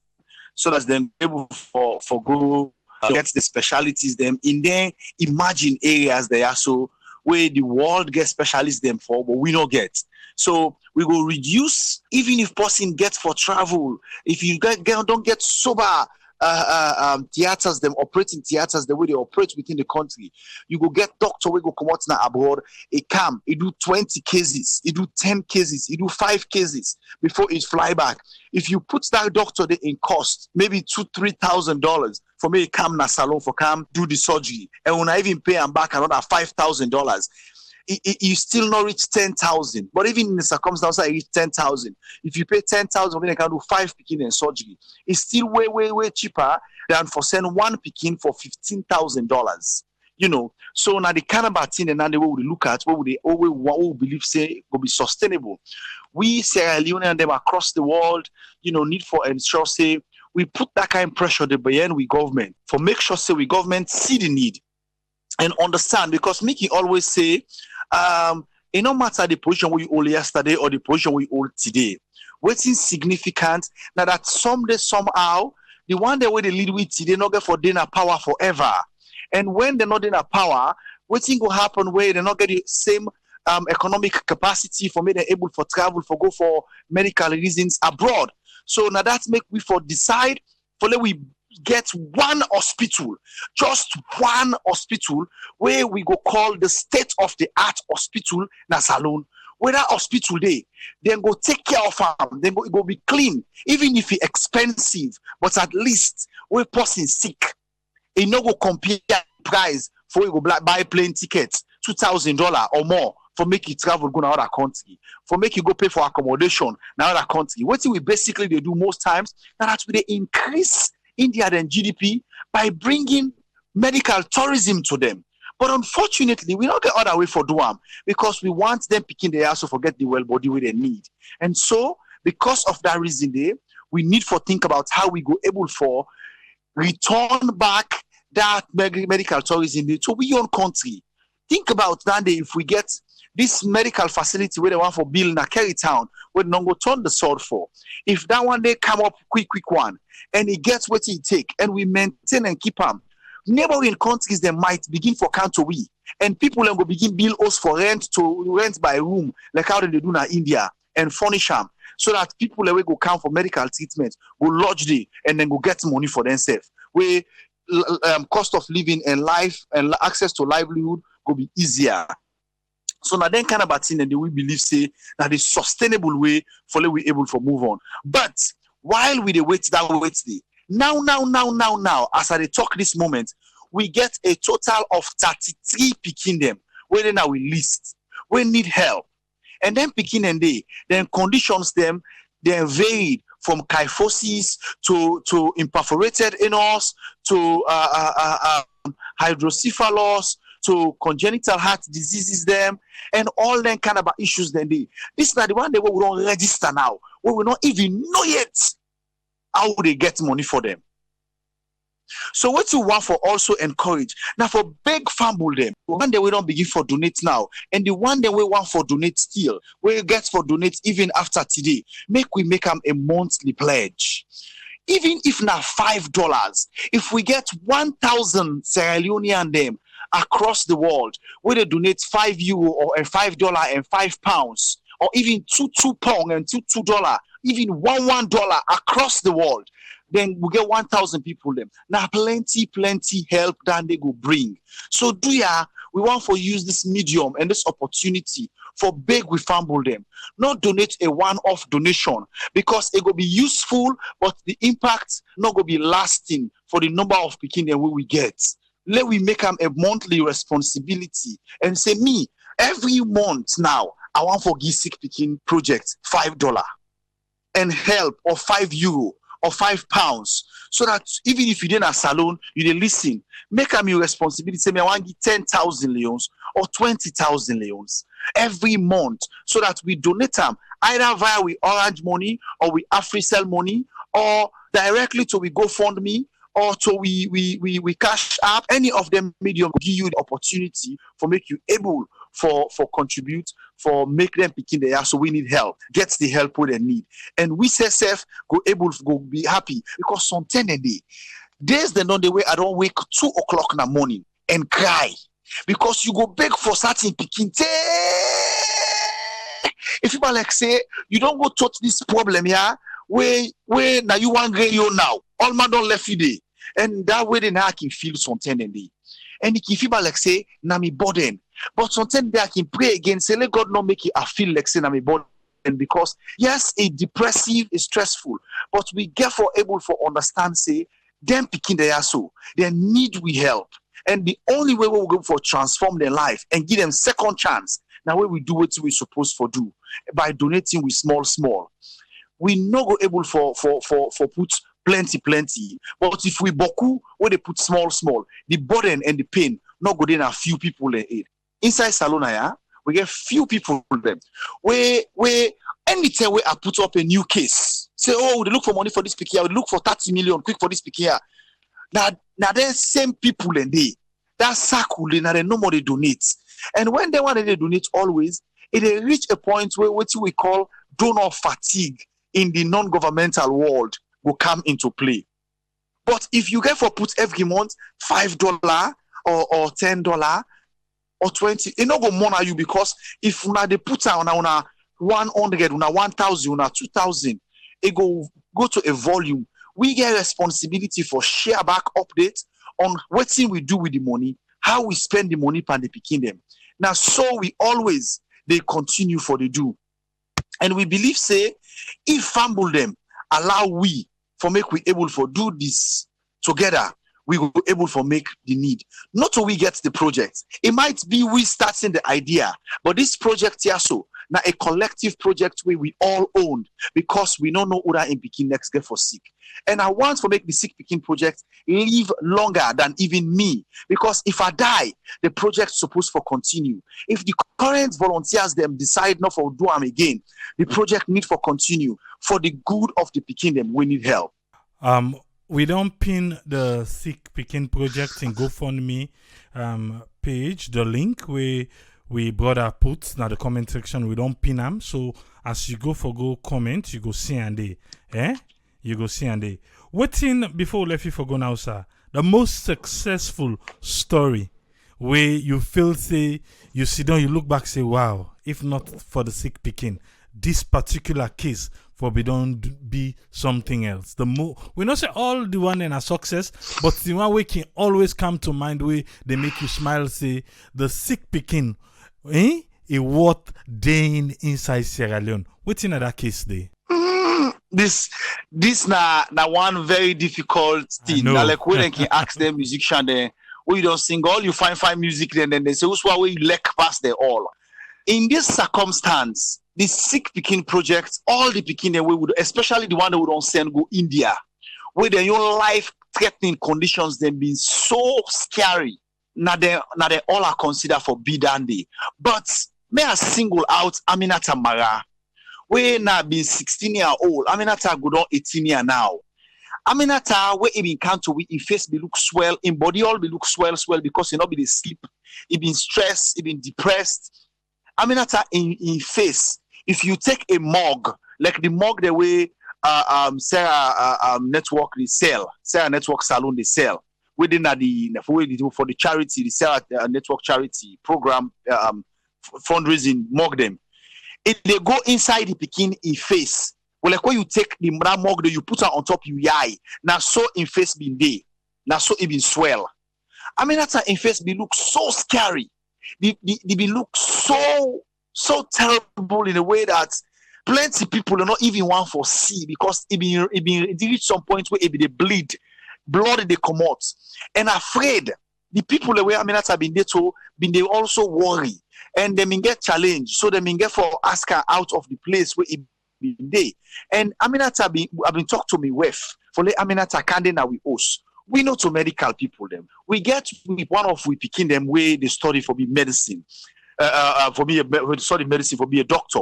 so that they're able for go get the specialties them in their emerging areas they are so where the world gets specialists them for, but we don't get. So we will reduce even if person gets for travel. If you don't get sober. Theaters, them operating theaters the way they operate within the country. You go get doctor, we go come out now abroad. It come, it do 20 cases, it do 10 cases, it do 5 cases before it fly back. If you put that doctor there in cost, maybe $2,000-3,000 for me, come na salon for come do the surgery, and when I even pay them back another $5,000. You still not reach 10,000, but even in the circumstance I reach 10,000. If you pay 10,000, then I can do 5 Pikin and surgery. It's still way cheaper than for send 1 Pikin for $15,000. So now the kind of thing and now the way we look at what we always believe say will be sustainable. We Sierra Leone and them across the world, need for ensure say we put that kind of pressure the behind we government for make sure say we government see the need and understand, because Mickey always say it no matter the position we hold yesterday or the position we hold today, what's insignificant now that someday somehow the one day where they lead with today not get for dinner power forever. And when they're not in a power, what thing will happen where they're not get the same economic capacity for me they're able for travel, for go for medical reasons abroad. So now that make we for decide for let we get one hospital, just one hospital where we go call the state of the art hospital na Salone. Where that hospital then go take care of them, then go be clean, even if it's expensive, but at least where person sick. It no go compare price for you go buy plane tickets $2,000 or more for make you travel go to another country, for make you go pay for accommodation in another country. What we basically they do most times that we they increase India and GDP by bringing medical tourism to them. But unfortunately, we don't get other way for do them because we want them picking the ass to forget the well body where they need. And so because of that reason, we need for think about how we go able for return back that medical tourism to we own country. Think about that day if we get this medical facility where they want for build in a Kerry town, where they don't go turn the sword for. If that one day come up quick one, and it gets what it take, and we maintain and keep them, neighboring countries they might begin for count to we, and people then go begin bill us for rent by room, like how they do in India, and furnish them, so that people will go count for medical treatment, go lodge there, and then go get money for themselves. Where cost of living and life and access to livelihood go be easier. So now then kind of thing and we believe say that is sustainable way for we able to move on. But while we wait now, as I talk this moment, we get a total of 33 Pikin them where now we list. We need help. And then Pikin and then conditions them, they varied from kyphosis to imperforated anus to hydrocephalus to congenital heart diseases them and all them kind of issues then they. This is the one they will don't register now. We will not even know yet how they get money for them. So what you want for also encourage now for big fumble them. One day we don't begin for donate now, and the one day we want for donate still, we get for donate even after today. We make them a monthly pledge. Even if now $5, if we get 1,000 Sierra Leonean them across the world, where they donate €5 or $5 and £5, or even £2 and $2, even $1 across the world, then we get 1,000 people them. Now plenty help that they go bring. So we want for use this medium and this opportunity for beg we fumble them. Not donate a one-off donation because it will be useful, but the impact not going to be lasting for the number of Pikin that we get. Let we make them a monthly responsibility and say me every month now I want for give sick Pikin project $5 and help or €5 or £5, so that even if you didn't a salon, you didn't listen. Make them your responsibility. Say me I want to give 10,000 leons or 20,000 leons every month, so that we donate them either via we Orange money or we AfriCell money or directly to we GoFundMe or to we Cash App. Any of them medium give you the opportunity for make you able for contribute, for make them Pikin there. So we need help. Get the help we they need. And we self go able to go be happy because sometimes a day, there's the non the way I don't wake 2 o'clock in the morning and cry because you go beg for certain Pikin. If you like say you don't go touch this problem here, where now you want you now, all man don't left you there. And that way then I can feel something a day. And if you like say na me burden. But sometimes I can pray again, say, let God not make it I feel like saying I'm a burden, because yes, it's depressive, it's stressful, but we get for able for understand, say, them Pikin they are so, they need we help. And the only way we will go for transform their life and give them second chance, now way we do what we're supposed to do, by donating with small. We not go able for put plenty. But if we boku, where they put small, the burden and the pain not good enough few people in it. Inside Salona, yeah, we get few people them. We anytime we I put up a new case, say, oh, they look for money for this pick here, we look for 30 million quick for this pick here. Now then same people in there. That circle, now they no more they donate. And when they want to donate always, it reach a point where what we call donor fatigue in the non-governmental world will come into play. But if you get for put every month $5 or $10 or 20, it not go monitor you, because if una they put on una 100, una 1,000, una 2,000, it go to a volume. We get responsibility for share back updates on what thing we do with the money, how we spend the money pan the picking them. Now, so we always they continue for the do. And we believe, say, if fumble them, allow we for make we able for do this together, we will be able for make the need. Not till we get the project. It might be we starting the idea, but this project here so now a collective project where we all owned, because we don't know who that in Pikin next get for sick. And I want to make the Sick Pikin project live longer than even me, because if I die, the project's supposed to continue. If the current volunteers them decide not for do them again, the project need for continue for the good of the Pikin them. We need help. We don't pin the Sick Pikin project in GoFundMe page, the link where we brother put now the comment section. We don't pin them, so as you go comment, you go see and they, you go see and they. What in before we left you for go now, sir? The most successful story where you feel say you sit down, you look back, say, wow, if not for the Sick Pikin, this particular case for we don't be something else. We not say all the one in a success, but the one we can always come to mind where they make you smile, say the Sick Pikin, a what day inside Sierra Leone. What's in that case there? This na one very difficult thing. Now, like when they can ask the musician there, we don't sing all, you find music then they say, who's why we lack past the all. In this circumstance, the Sick Pikin project, all the Pikin we would, especially the one that would don't send go India, where their own life-threatening conditions them being so scary. Now they all are considered for bidandi. But may I single out Aminata Mara, where now being 16-year-old, Aminata go down 18 year now. Aminata, where it been come to we in face be look swell, in body all be look swell because you not be the sleep, it been stressed, it been depressed. Aminata in face, if you take a mug, like the mug the way Sarah Network they sell, Sarah Network Salon they sell, within for the charity, the Sarah Network charity program fundraising mug them. If they go inside the Pikin in face, well, like when you take the mug that you put on top you eye, now so in face been day, now so it been swell. Aminata in face be look so scary. They look so terrible in a way that plenty people are not even want for see, because it reach some point where it be they bleed, blood they come out, and afraid the people the way Aminata been there to they also worry, and they may get challenged, so they may get for ask her out of the place where it been there. And Aminata have been talk to me with for the Aminata Kande now we host. We know to medical people them. We get one of we picking them where they study for be medicine. Study medicine for be a doctor.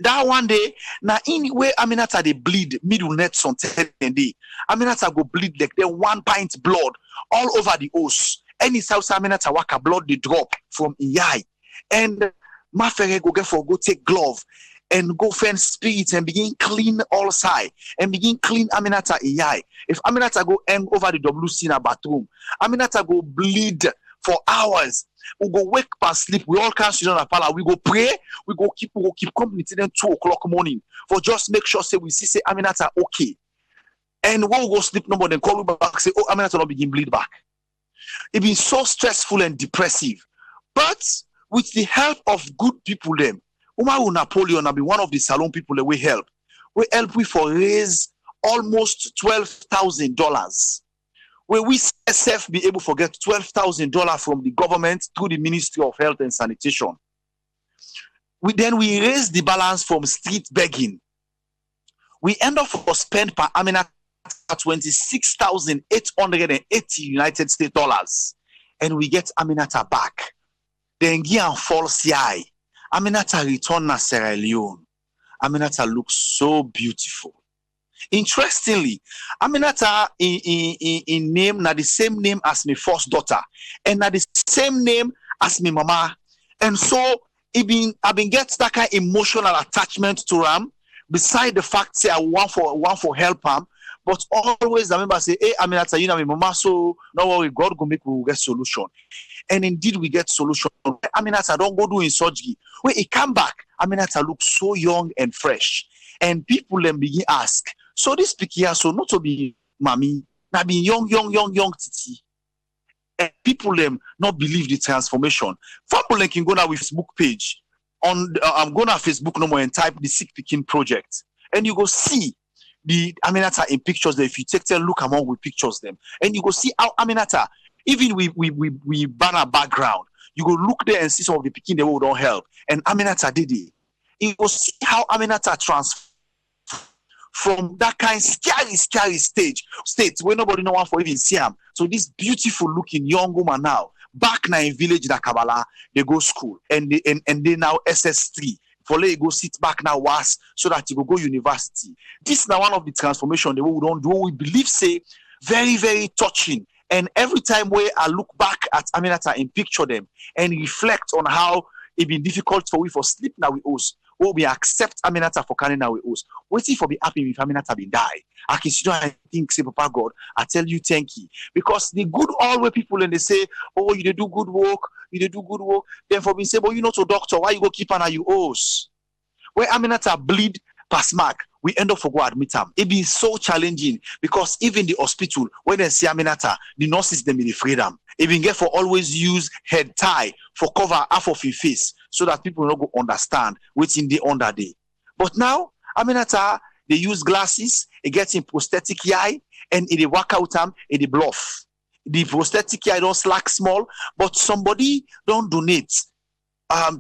That one day, now anyway, Aminata they bleed middle nets on 10 day. Aminata go bleed like they 1 pint blood all over the os. Any South Aminata waka blood they drop from eye. And Mafere go take glove and go find spirits and begin clean all side and begin clean Aminata eye. If Aminata go hang over the WC in a bathroom, Aminata go bleed for hours. We go wake past sleep. We all can't sit on a pala. We go pray. We go keep company till then 2 o'clock morning for just make sure say we see Aminata okay. And we'll go sleep no more than call you back say, oh, Aminata not begin bleed back. It been so stressful and depressive. But with the help of good people them, Umaru Napoleon have been one of the salon people that we help. We help we for raise almost $12,000. Where we SF be able to get $12,000 from the government through the Ministry of Health and Sanitation. We raise the balance from street begging. We end up for spend per Aminata $26,880 United States dollars. and we get Aminata back. Then Gian falls eye. Aminata return na Sierra Leone. Aminata looks so beautiful. Interestingly, Aminata in name na the same name as my first daughter, and na the same name as my mama. And so I've been get that kind of emotional attachment to Ram, beside the fact say I want for help him. But always I remember say, hey Aminata, you know my mama, so no worry, God go make we get solution. And indeed we get solution. Aminata don't go do in surgery. When he come back, Aminata looks so young and fresh. And people then begin ask, so this Pikin so not to be mommy, now be young titi. And people them not believe the transformation. Family can go now with Facebook page. I'm going to Facebook no more and type the Sick Pikin project. And you go see the Aminata in pictures there. If you take a look among with pictures them. And you go see how Aminata, even we banner background, you go look there and see some of the Pikin they will don't help. And Aminata did it. You go see how Aminata transformed from that kind of scary state where nobody know one for even see him. So this beautiful looking young woman now, back now in village da Kabbalah, they go school and they now SS3. For let you go sit back now was so that you go university. This is now one of the transformation that we don't do. We believe say very, very touching. And every time where I look back at Aminata and picture them and reflect on how it been difficult for we for sleep now with us, or we accept Aminata for carrying now with us. Waiting for be happy if Aminata be die. I can sit down and think, say, Papa God, I tell you thank you. Because the good always people and they say, oh, you do good work, then for me say, but you not a doctor, why you go keep on you os? Where Aminata bleed past mark, we end up for go admit him. It be so challenging because even the hospital, when they see Aminata, the nurses them be freedom. Even get for always use head tie for cover half of your face so that people don't go understand what's in the under day. But now, Aminata, they use glasses, it gets in prosthetic eye, and it work out them, it bluff. The prosthetic eye don't slack small, but somebody don't donate.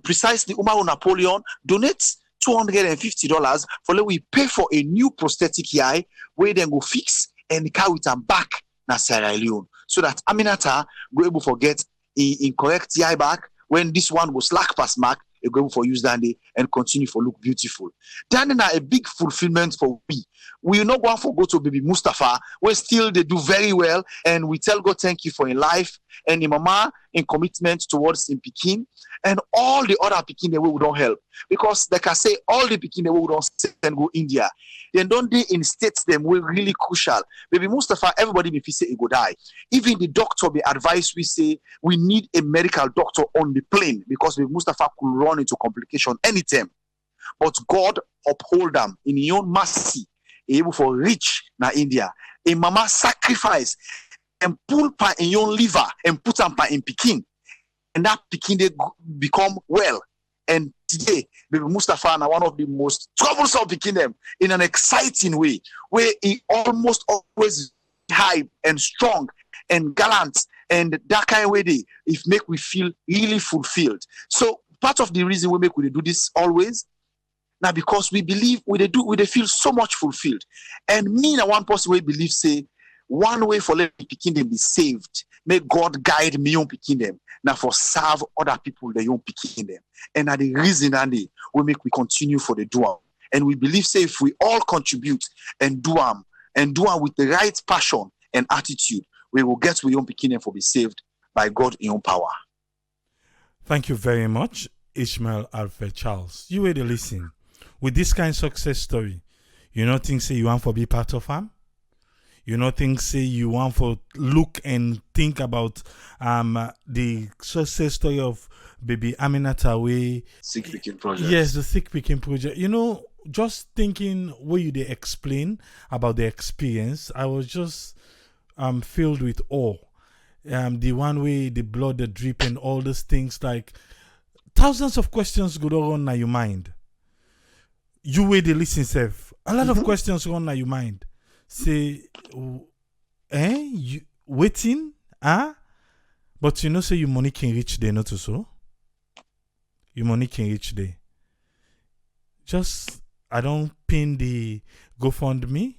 Precisely, Umaru Napoleon donates $250 for let we pay for a new prosthetic eye where then go fix and carry them back na Sierra Leone. So that Aminata go able to get in correct eye back when this one was slack past mark, you go able for use that day and continue for look beautiful. Then a big fulfillment for we. We not want to go to baby Mustafa, where still they do very well, and we tell God thank you for your life and your mama in commitment towards in Pikin and all the other Pikin that we don't help. Because like I say, all the Pikin that we don't sit and go India. Then don't they in states them we're really crucial. Baby Mustafa, everybody if he say he go die. Even the doctor be advised we say we need a medical doctor on the plane because baby Mustafa could run into complication anytime. But God uphold them in his own mercy, able for reach na India. A mama sacrifice and pull pa in your liver and put them pa in Pikin. And that Pikin they become well. And today, baby Mustafa na one of the most troublesome Pikin them in an exciting way, where he almost always high and strong and gallant and that kind of way they if make we feel really fulfilled. So part of the reason we do this always now because we believe we feel so much fulfilled. And me and one person we believe say one way for let Pikin them be saved, may God guide me on Pikin them. Now for serve other people they don't Pikin them. And now the reason and we continue for the duam. And we believe say if we all contribute and do them with the right passion and attitude, we will get we on Pikin them for be saved by God in own power. Thank you very much, Ishmael Alfred Charles. You were the listen. With this kind of success story, you not think say you want to be part of them? You not think say you want to look and think about the success story of baby Aminata way Sick Pikin project. Yes, the Sick Pikin project. You know, just thinking what you they explain about the experience, I was just filled with awe. The one way the blood the drip and all those things, like thousands of questions go on in your mind. You way the listen self. A lot of questions go on in your mind. Say, you waiting? But you know, say your money can reach there, not so. Your money can reach there. Just I don't pin the GoFundMe,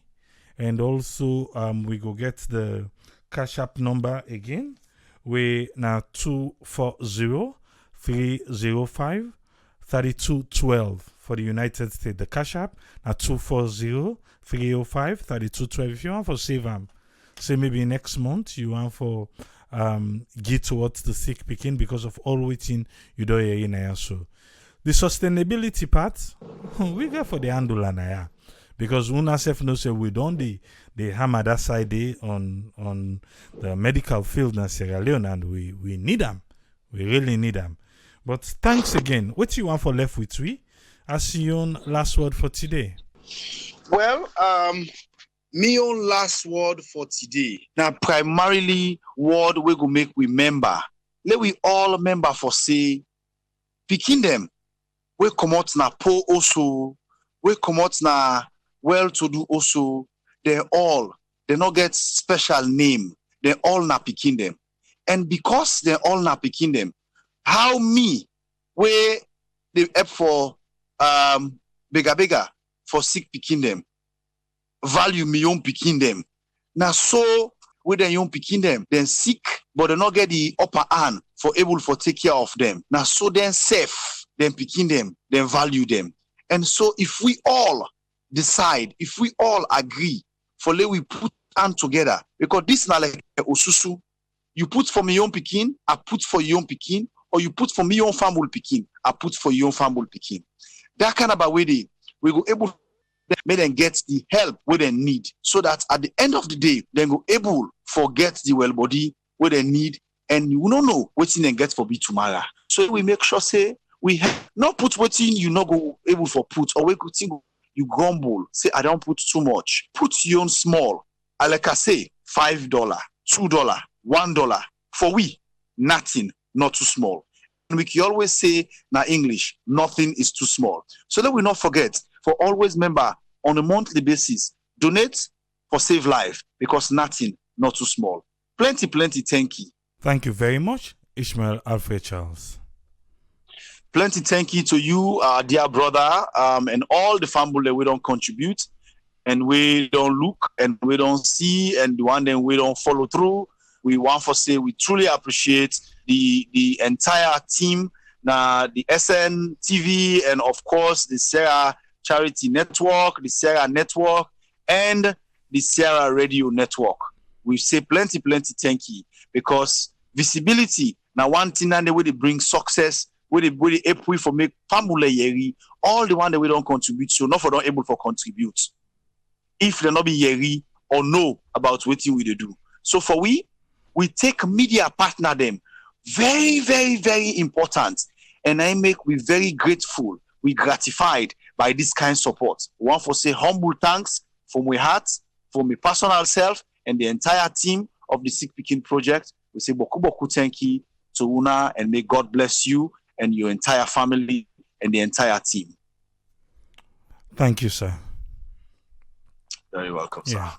and also we go get the Cash App number again. we now 240-305-3212 for the United States. The cash app now 240-305-3212. If you want for save them, say maybe next month you want for get towards the sick picking because of all waiting you don't hear in here. So the sustainability part we got for the handle and yeah. Because una self know say we don't the hammer that side on the medical field in Sierra Leone, and we need them. We really need them. But thanks again. What you want for left with we? As your last word for today. Well, me own last word for today. Now, primarily, word we go make we member. Let we all member for say, picking them. We come out na poor also. We come out na well-to-do also. They not get special name. They all na picking them. And because they all na picking them, how me, where they help for bigger for sick picking them, value me young picking them. Now so with the young picking them, then sick, but they not get the upper hand for able for take care of them. Now so then safe, then picking them, then value them. And so if we all decide, if we all agree, for let we put hand together, because this not like osusu. You put for me own picking, I put for your own picking, or you put for me own family picking, I put for your own family picking. That kind of a way we go able to make them get the help where they need, so that at the end of the day, they go able forget the well body where they need, and you don't know what they get for be tomorrow. So we make sure say we have not put what in you not go able for put, or we could think you grumble, say I don't put too much. Put your own small. I like I say $5, $2, $1 for we, nothing, not too small. And we can always say na English, nothing is too small. So let we not forget, for always remember on a monthly basis, donate for save life, because nothing, not too small. Plenty, thank you. Thank you very much, Ishmael Alfred Charles. Plenty thank you to you, dear brother, and all the family that we don't contribute, and we don't look, and we don't see, and the one that we don't follow through. We want to say we truly appreciate the entire team, the SN TV, and of course the Sierra Charity Network, the Sierra Network, and the Sierra Radio Network. We say plenty thank you, because visibility now one thing and the way they bring success, where they help for make family yeri, all the one that we don't contribute, so not for don't able for contribute. If they not be yeri or know about what we do. So for we take media partner them. Very, very important. And I make we very grateful, we gratified by this kind of support. One for say humble thanks from my heart, from my personal self, and the entire team of the Sick Pikin Project. We say boku thank you to Una, and may God bless you and your entire family and the entire team. Thank you, sir. Very welcome, sir. Yeah.